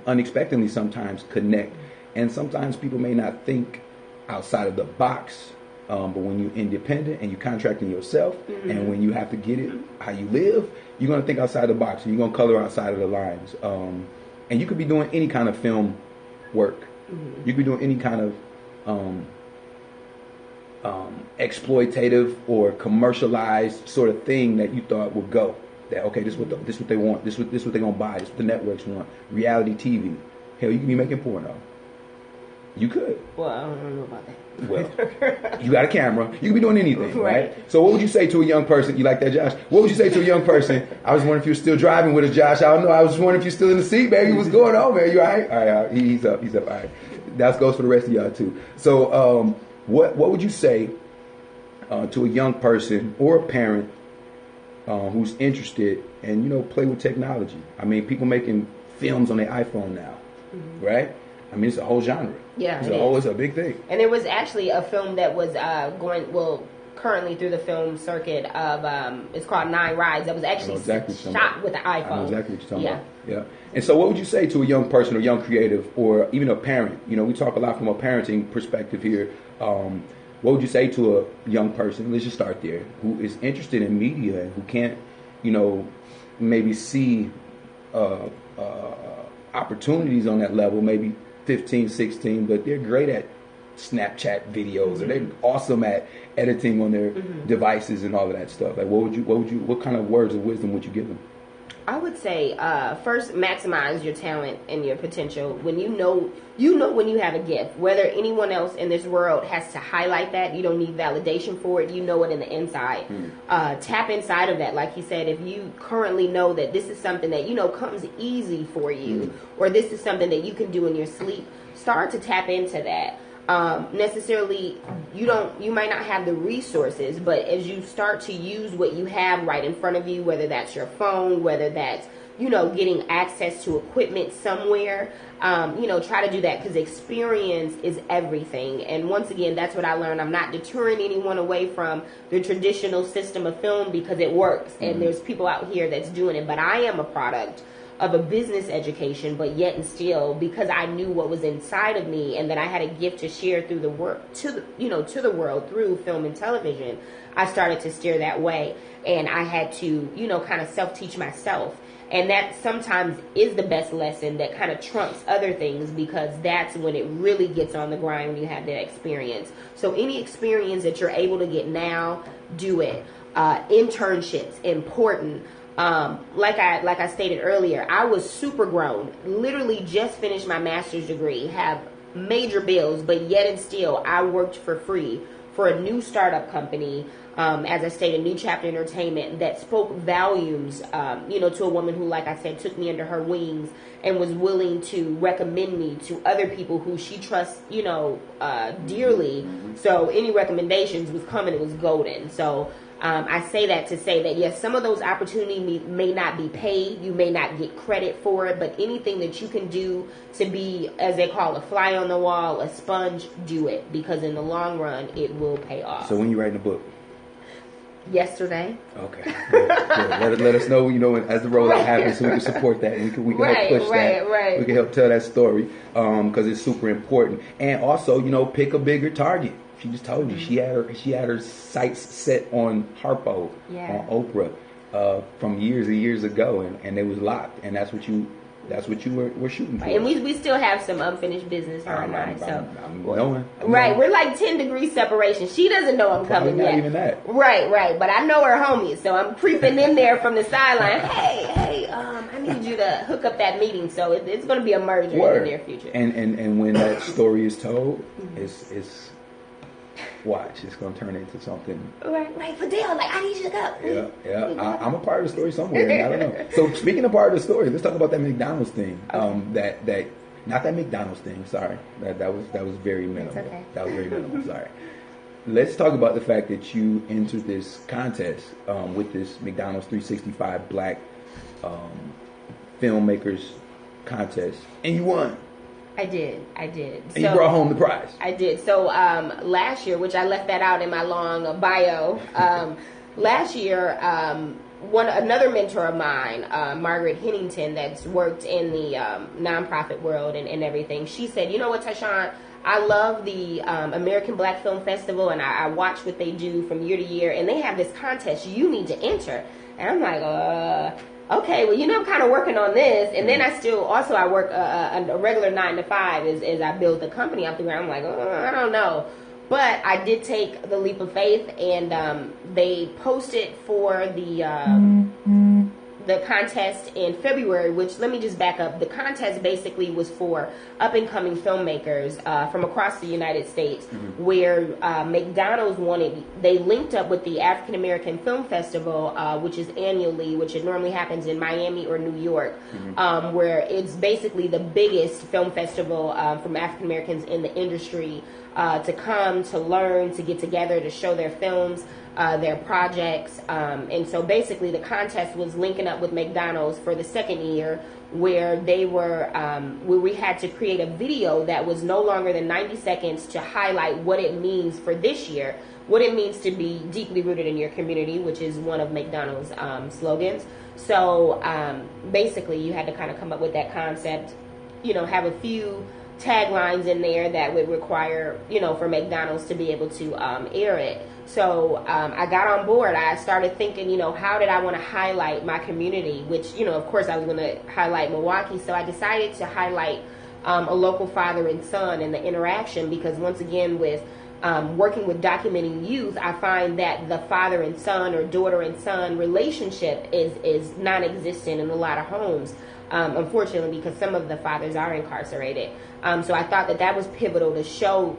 unexpectedly sometimes connect. And sometimes people may not think outside of the box. But when you're independent and you're contracting yourself, and when you have to get it how you live, you're going to think outside the box and you're going to color outside of the lines. And you could be doing any kind of film work. You could be doing any kind of exploitative or commercialized sort of thing that you thought would go. That, okay, this is what they want. This is what they're going to buy. This is what the networks want. Reality TV. Hell, you can be making porno. You could. Well, I don't know about that. Well, you got a camera. You can be doing anything, right? So what would you say to a young person? You like that, Josh? What would you say to a young person? I was wondering if you're still driving with us, Josh. I don't know. I was wondering if you're still in the seat, baby. What's going on, man? You all right? All right. He's up. All right. That goes for the rest of y'all, too. So what would you say to a young person or a parent who's interested and, play with technology? I mean, people making films on their iPhone now, right? I mean, it's a whole genre. Yeah, it's a big thing. And there was actually a film that was currently through the film circuit of, it's called 9 Rides. That was actually shot with the iPhone. I know exactly what you're talking about. Yeah. And so what would you say to a young person or young creative or even a parent? We talk a lot from a parenting perspective here. What would you say to a young person, let's just start there, who is interested in media and who can't, maybe see opportunities on that level, maybe 15, 16, but they're great at Snapchat videos, or they're awesome at editing on their devices and all of that stuff. Like, what kind of words of wisdom would you give them? I would say, first, maximize your talent and your potential. When you know when you have a gift, whether anyone else in this world has to highlight that, you don't need validation for it. You know it in the inside. Tap inside of that. Like he said, if you currently know that this is something that, comes easy for you, or this is something that you can do in your sleep, start to tap into that. Necessarily, you might not have the resources, but as you start to use what you have right in front of you, whether that's your phone, whether that's, getting access to equipment somewhere, try to do that, because experience is everything. And once again, that's what I learned. I'm not deterring anyone away from the traditional system of film, because it works, and there's people out here that's doing it, but I am a product of a business education, but yet and still, because I knew what was inside of me and that I had a gift to share through the work to the world through film and television, I started to steer that way, and I had to kind of self-teach myself. And that sometimes is the best lesson that kind of trumps other things, because that's when it really gets on the grind, when you have that experience. So any experience that you're able to get now, do it. Internships, important. Like I stated earlier, I was super grown, literally just finished my master's degree, have major bills, but yet and still I worked for free for a new startup company, as I stated, New Chapter Entertainment, that spoke volumes, to a woman who, like I said, took me under her wings and was willing to recommend me to other people who she trusts, dearly. So any recommendations was coming, it was golden. So I say that to say that, yes, some of those opportunities may not be paid. You may not get credit for it, but anything that you can do to be, as they call, a fly on the wall, a sponge, do it, because in the long run, it will pay off. So when you writing a book? Yesterday. Okay. Good. Let us know, as the rollout happens, so we can support that. And we can help push that. Right. We can help tell that story, because it's super important. And also, pick a bigger target. She just told you she had her sights set on Harpo, on Oprah, from years and years ago, and it was locked, and that's what you were shooting for. And we still have some unfinished business on mine. I'm knowing. We're like 10 degrees separation. She doesn't know I'm coming yet. Not even that. Right. But I know her homies, so I'm creeping in there from the sideline. Hey, I need you to hook up that meeting. So it's going to be a merger in the near future. And when that story is told, it's watch, it's going to turn into something. Right, Fidel, I need you to go. Yeah. I'm a part of the story somewhere. I don't know. So speaking of part of the story, let's talk about that McDonald's thing. Okay. Not that McDonald's thing. Sorry, that was very minimal. Okay. That was very minimal. Sorry. let's talk about the fact that you entered this contest with this McDonald's 365 Black Filmmakers contest, and you won. I did. And you brought home the prize. I did. So last year, which I left that out in my long bio, last year, another mentor of mine, Margaret Hennington, that's worked in the nonprofit world and everything, she said, you know what, Tyshaun, I love the American Black Film Festival, and I watch what they do from year to year, and they have this contest you need to enter. And I'm like, okay, well, I'm kind of working on this. And then I work a regular 9 to 5 as I build the company out the ground. I'm like, I don't know. But I did take the leap of faith, and they posted for the contest in February, which, let me just back up. The contest basically was for up-and-coming filmmakers from across the United States, where McDonald's they linked up with the African American Film Festival, which is annually, which it normally happens in Miami or New York, where it's basically the biggest film festival from African Americans in the industry to come, to learn, to get together, to show their films, their projects. And so basically the contest was linking up with McDonald's for the second year, where they were, where we had to create a video that was no longer than 90 seconds to highlight what it means for this year, what it means to be deeply rooted in your community, which is one of McDonald's slogans. So basically you had to kind of come up with that concept, have a few taglines in there that would require, for McDonald's to be able to air it. So I got on board. I started thinking, how did I want to highlight my community, which, of course I was going to highlight Milwaukee. So I decided to highlight a local father and son and the interaction, because once again, with working with documenting youth, I find that the father and son or daughter and son relationship is non-existent in a lot of homes. Unfortunately, because some of the fathers are incarcerated. So I thought that was pivotal to show,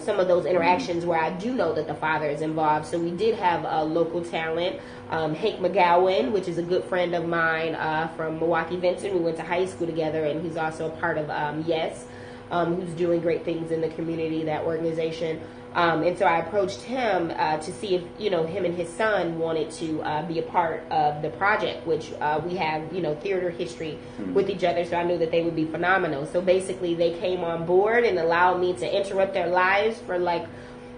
some of those interactions where I do know that the father is involved. So we did have a local talent, Hank McGowan, which is a good friend of mine from Milwaukee Vincent. We went to high school together, and he's also a part of Yes, who's doing great things in the community, that organization. And so I approached him to see if, him and his son wanted to be a part of the project, which we have, theater history with each other. So I knew that they would be phenomenal. So basically they came on board and allowed me to interrupt their lives for like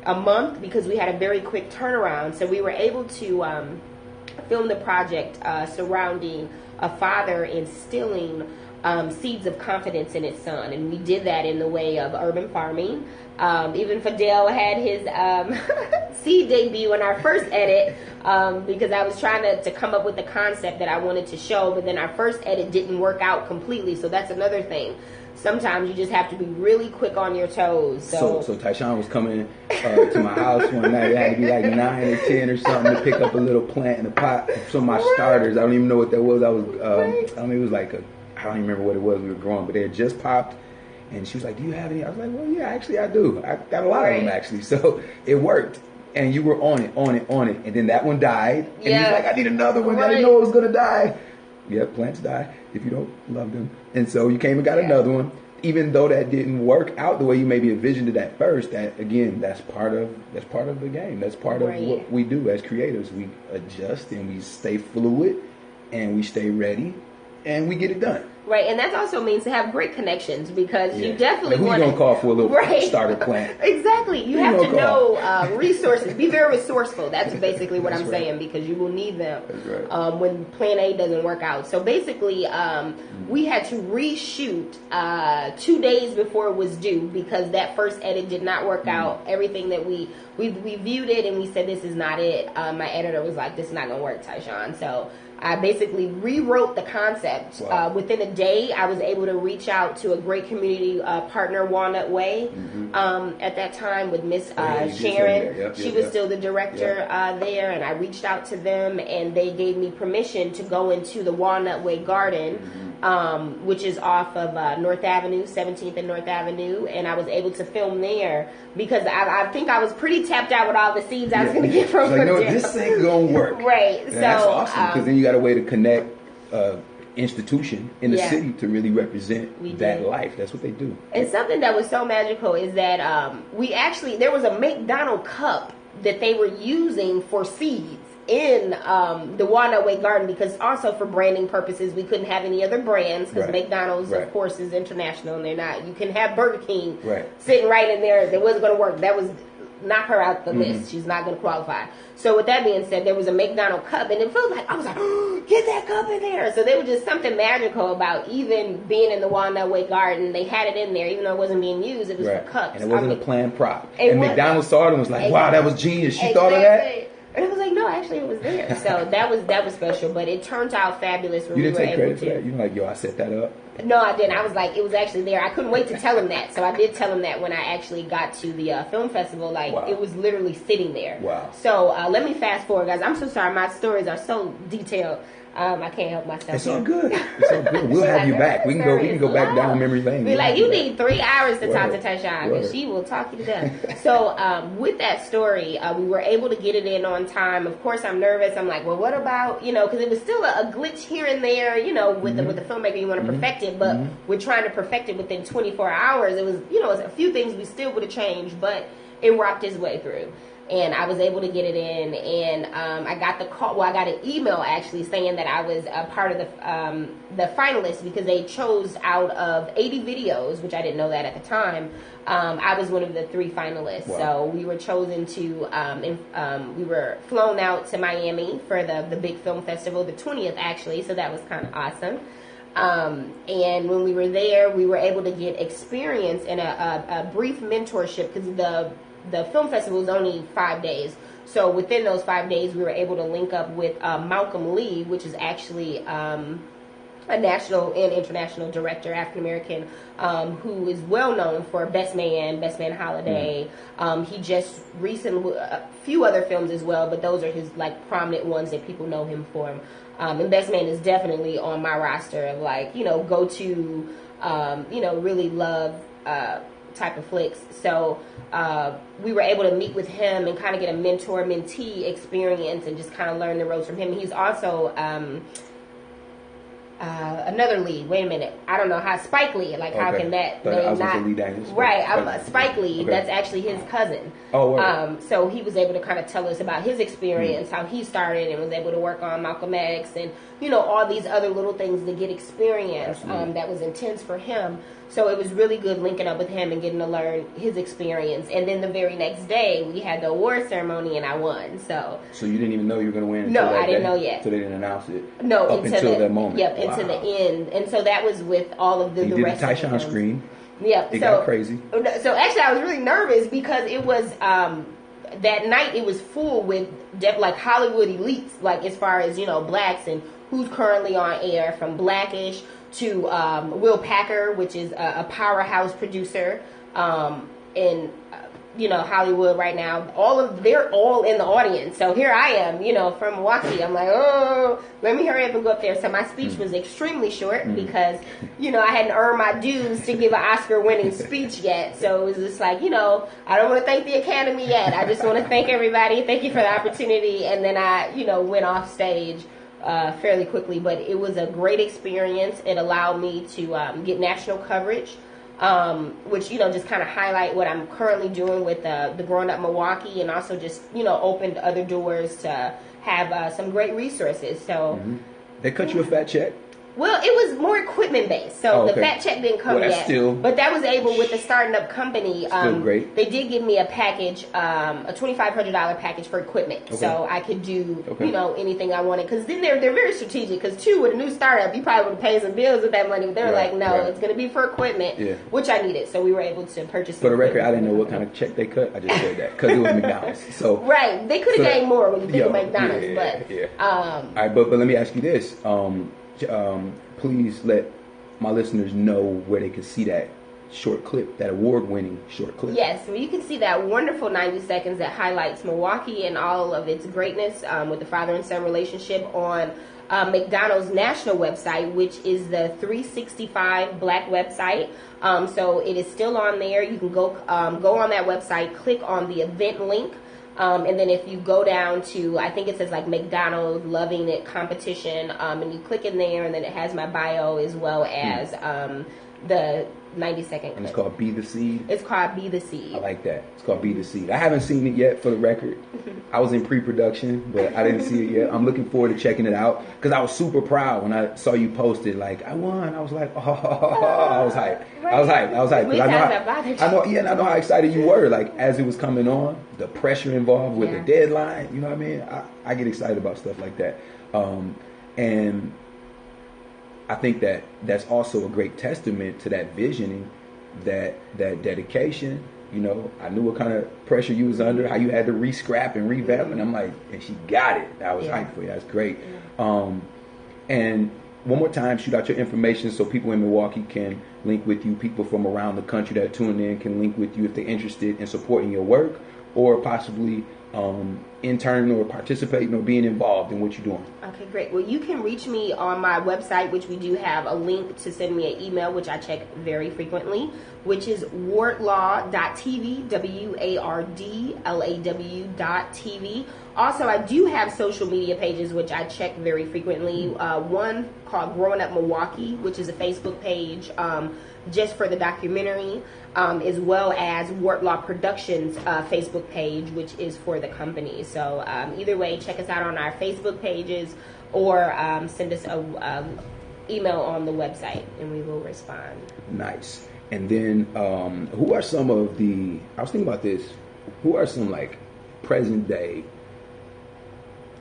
a month, because we had a very quick turnaround. So we were able to film the project surrounding a father instilling seeds of confidence in his son. And we did that in the way of urban farming. Even Fidel had his seed debut in our first edit, because I was trying to come up with the concept that I wanted to show, but then our first edit didn't work out completely. So that's another thing. Sometimes you just have to be really quick on your toes. So Tyshaun was coming to my house one night. It had to be like 9 or 10 or something to pick up a little plant in a pot. Some of my starters. I don't even know what that was. It was like I don't even remember what it was we were growing, but they had just popped. And she was like, do you have any? I was like, well, yeah, actually I do. I got a lot of them, actually. So it worked. And you were on it. And then that one died. And he was like, I need another one. I didn't know it was going to die. Yep, plants die if you don't love them. And so you came and got another one. Even though that didn't work out the way you maybe envisioned it at first, that again, that's part of the game. That's part of what we do as creators. We adjust and we stay fluid and we stay ready and we get it done. Right, and that also means to have great connections, because you definitely want to... Who you going to call for a little starter plant? Exactly. You have to know resources. Be very resourcely. That's basically what I'm saying, because you will need them when plan A doesn't work out. So basically, we had to reshoot 2 days before it was due, because that first edit did not work out. Everything that we viewed it and we said, this is not it. My editor was like, this is not going to work, Tyshaun. So I basically rewrote the concept. Within a day, I was able to reach out to a great community partner, Walnut Way, at that time with Miss Sharon. She was still the director there, and I reached out to them, and they gave me permission to go into the Walnut Way Garden, which is off of North Avenue, 17th and North Avenue, and I was able to film there, because I think I was pretty tapped out with all the seeds I was going to get from no, this ain't going to work. Right. And that's awesome, because then you got a way to connect institution in the city to really represent that life. That's what they do. And something that was so magical is that there was a McDonald cup that they were using for seeds in the Walnut Way Garden, because also for branding purposes we couldn't have any other brands, because McDonald's of course is international, and they're not. You can have Burger King sitting right in there. That wasn't going to work. That was knock her out the list. She's not going to qualify. So with that being said, there was a McDonald cup, and it felt like, I was like, oh, get that cup in there. So there was just something magical about even being in the Walnut Way Garden. They had it in there, even though it wasn't being used. It was for cups. And it wasn't a planned prop. And McDonald's saw it and was like, wow, that was genius. She thought of that? And I was like, no, actually it was there. So that was special. But it turned out fabulous when we were able to. You didn't take credit for that? You were like, yo, I set that up? No, I didn't. I was like, it was actually there. I couldn't wait to tell him that. So I did tell him that when I actually got to the film festival. Like, it was literally sitting there. Wow. So let me fast forward, guys. I'm so sorry. My stories are so detailed. I can't help myself. It's all good. It's all good. We'll have you back. We can go back down memory lane. Be like, you need 3 hours to talk to Tyshaun, because she will talk you to death. So with that story, we were able to get it in on time. Of course, I'm nervous. I'm like, well, what about, because it was still a glitch here and there, with the filmmaker, you want to perfect it, but we're trying to perfect it within 24 hours. It was, a few things we still would have changed, but it rocked its way through. And I was able to get it in, and I got the call. Well, I got an email actually saying that I was a part of the finalists, because they chose out of 80 videos, which I didn't know that at the time. I was one of the 3 finalists. Wow. So we were chosen to. We were flown out to Miami for the big film festival, the 20th actually. So that was kind of awesome. And when we were there, we were able to get experience in a brief mentorship, because the film festival was only 5 days. So within those 5 days, we were able to link up with Malcolm Lee, which is actually a national and international director, African American, who is well known for Best Man Holiday. He just recently, a few other films as well, but those are his like prominent ones that people know him for. And Best Man is definitely on my roster of go to, really love type of flicks. So we were able to meet with him and kind of get a mentor-mentee experience and just kind of learn the ropes from him. He's also another lead. Wait a minute. I don't know how Spike Lee. Like, how can that name not? Lee Daniels. Right. Spike Lee. Okay. That's actually his cousin. Oh. Right. So he was able to kind of tell us about his experience, how he started, and was able to work on Malcolm X, and all these other little things to get experience. That was intense for him. So it was really good linking up with him and getting to learn his experience. And then the very next day, we had the award ceremony, and I won. So you didn't even know you were going to win? No, I didn't know yet. So they didn't announce it? No, up until that moment. Yep, until the end. And so that was with all of the rest of the Tyshaun screen. Yep. It got crazy. So actually, I was really nervous, because it was that night. It was full with like Hollywood elites, like as far as blacks and who's currently on air, from Blackish to Will Packer, which is a powerhouse producer in Hollywood right now. They're all in the audience. So here I am, from Milwaukee. I'm like, oh, let me hurry up and go up there. So my speech was extremely short, because I hadn't earned my dues to give an Oscar-winning speech yet. So it was just like, I don't want to thank the Academy yet. I just want to thank everybody. Thank you for the opportunity. And then I, went off stage fairly quickly, but it was a great experience. It allowed me to get national coverage, which just kind of highlight what I'm currently doing with the Growing Up Milwaukee, and also just opened other doors to have some great resources. So they cut you a fat check. Well, it was more equipment based, so the fat check didn't come yet. But that was able with the starting up company. Still great. They did give me a package, a $2,500 package for equipment, so I could do anything I wanted. Because then they're very strategic. Because with a new startup, you probably would have paid some bills with that money. But they're like, no, it's going to be for equipment, which I needed. So we were able to purchase. For the record, I didn't know what kind of check they cut. I just said that because it was McDonald's. So right, they could have gained more when you think of McDonald's, all right, but let me ask you this. Please let my listeners know where they can see that short clip, that award-winning short clip. Yes, well, you can see that wonderful 90 seconds that highlights Milwaukee and all of its greatness with the father and son relationship on McDonald's national website, which is the 365 Black website. So it is still on there. You can go on that website, click on the event link. And then if you go down to, I think it says like McDonald's Loving It competition, and you click in there, and then it has my bio as well as the 90-second. And it's called Be the Seed. It's called Be the Seed. I like that. It's called Be the Seed. I haven't seen it yet, for the record. I was in pre-production, but I didn't see it yet. I'm looking forward to checking it out because I was super proud when I saw you post it. Like, I won. I was like, oh, I was hyped. I was hyped. And I know how excited you were. Like, as it was coming on, the pressure involved with the deadline. You know what I mean? I get excited about stuff like that. And I think that that's also a great testament to that visioning, that dedication. You know, I knew what kind of pressure you was under, how you had to re-scrap and revamp, and I'm like, and she got it. I was hyped for you. That's great. And one more time, shoot out your information so people in Milwaukee can link with you. People from around the country that tune in can link with you if they're interested in supporting your work or possibly interning or participating or being involved in what you're doing. Okay, great. Well, you can reach me on my website, which we do have a link to send me an email, which I check very frequently, which is wardlaw.tv, WARDLAW.tv. Also, I do have social media pages, which I check very frequently. One called Growing Up Milwaukee, which is a Facebook page just for the documentary, as well as Wardlaw Productions Facebook page, which is for the company. So either way, check us out on our Facebook pages or send us a email on the website, and we will respond. Nice. And then who are some of the, I was thinking about this, who are some like present day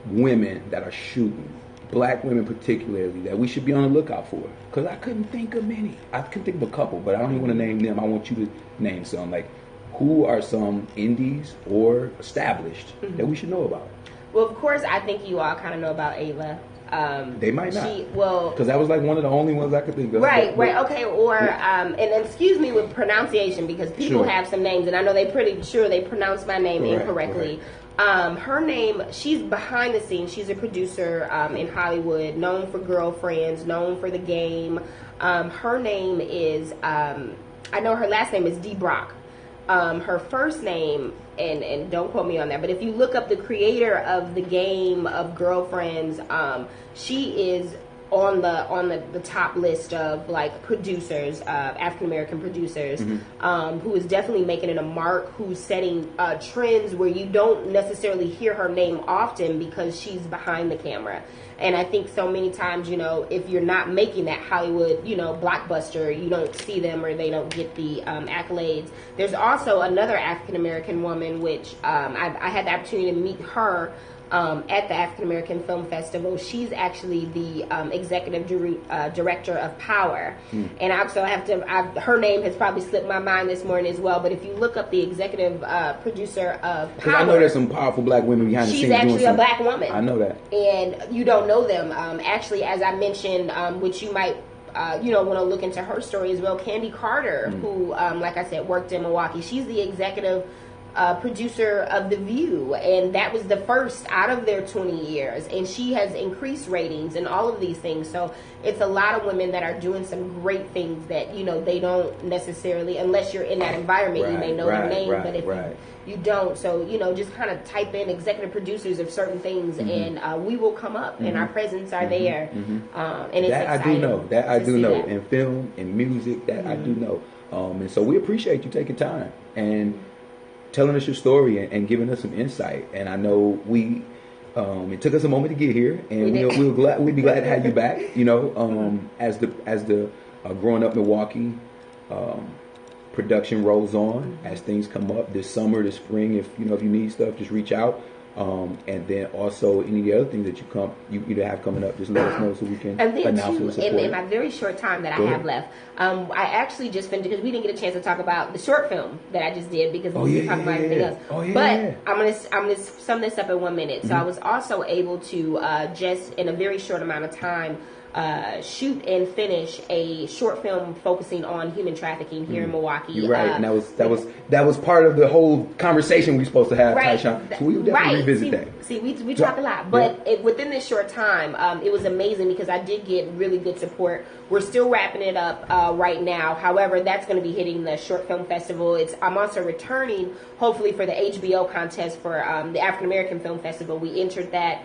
women that are shooting, black women particularly, that we should be on the lookout for? Because I couldn't think of many. I could think of a couple, but I don't even want to name them. I want you to name some. Like, who are some indies or established that we should know about? Well, of course, I think you all kind of know about Ava. They might not. Because that was like one of the only ones I could think of. Right. Okay. Or, and excuse me with pronunciation, because people have some names, and I know they pretty sure they pronounce my name incorrectly. Her name, she's behind the scenes. She's a producer in Hollywood, known for Girlfriends, known for The Game. Her name is, I know her last name is D. Brock. Her first name, and don't quote me on that, but if you look up the creator of The Game, of Girlfriends, she is on the top list of like producers, African American producers, who is definitely making it a mark, who's setting trends where you don't necessarily hear her name often because she's behind the camera. And I think so many times, you know, if you're not making that Hollywood, you know, blockbuster, you don't see them or they don't get the accolades. There's also another African American woman, which I had the opportunity to meet her at the African American Film Festival. She's actually the executive director of Power. And I also have to, her name has probably slipped my mind this morning as well, but if you look up the executive producer of Power. Because I know there's some powerful black women behind the scenes. She's actually a black woman. I know that. And you don't know them. Actually, as I mentioned, which you might want to look into her story as well, Candy Carter, who, like I said, worked in Milwaukee. She's the executive producer of The View, and that was the first out of their 20 years, and she has increased ratings and all of these things. So it's a lot of women that are doing some great things that, you know, they don't necessarily, unless you're in that environment, you may know their name, but if you don't, so, you know, just kind of type in executive producers of certain things, and we will come up, and our presence are there, and it's that exciting. I do know in film and music, that I do know, and so we appreciate you taking time and telling us your story and giving us some insight. And I know it took us a moment to get here, and we'd be glad to have you back. You know, as the Growing Up Milwaukee production rolls on, as things come up this summer, this spring. If you need stuff, just reach out. And then also any of the other things that you have coming up, just let us know so we can announce and support. In my very short time that I have left, I actually just finished, because we didn't get a chance to talk about the short film that I just did, because we were talking about everything else. But I'm gonna sum this up in 1 minute. So I was also able to just in a very short amount of time shoot and finish a short film focusing on human trafficking here in Milwaukee. You're right, and that was part of the whole conversation we were supposed to have, right. Tyshaun. So we would definitely revisit that. See, we talk a lot, but within this short time, it was amazing because I did get really good support. We're still wrapping it up right now. However, that's going to be hitting the Short Film Festival. I'm also returning, hopefully, for the HBO contest for the African American Film Festival. We entered that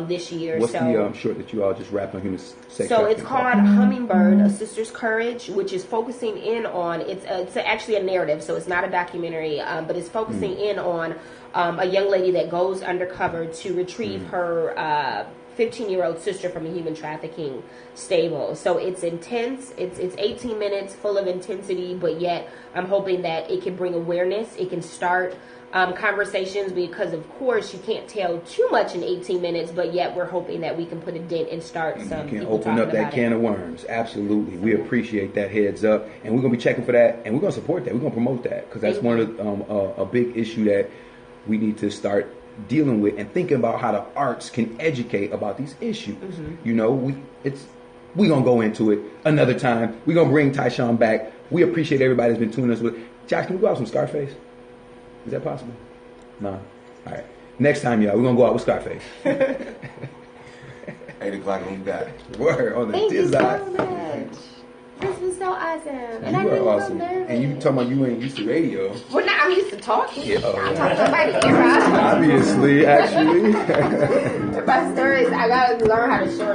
this year. What's the short that you all just wrapped on human sex? So it's called Hummingbird, A Sister's Courage, which is focusing in on, it's actually a narrative, so it's not a documentary, but it's focusing in on a young lady that goes undercover to retrieve her 15-year-old sister from a human trafficking stable. So it's intense. It's 18 minutes full of intensity, but yet I'm hoping that it can bring awareness. It can start conversations, because of course you can't tell too much in 18 minutes, but yet we're hoping that we can put a dent and start some you can people open up that can of worms. Absolutely. We appreciate that heads up, and we're going to be checking for that, and we're going to support that. We're going to promote that, because that's one of a big issue that we need to start dealing with and thinking about how the arts can educate about these issues. You know, we're going to go into it another time. We're going to bring Tyshaun back. We appreciate everybody that's been tuning us with. Josh, can we go out with some Scarface? Is that possible? No. All right. Next time, y'all, we're going to go out with Scarface. 8 o'clock when we back. Word on the Thank you design. so much. This was so awesome. And You I are didn't awesome. so nervous. And you talking about you ain't used to radio. Well, now I'm used to talking. Yeah, I'm talking to somebody. Right? Obviously, actually. My stories, I got to learn how to short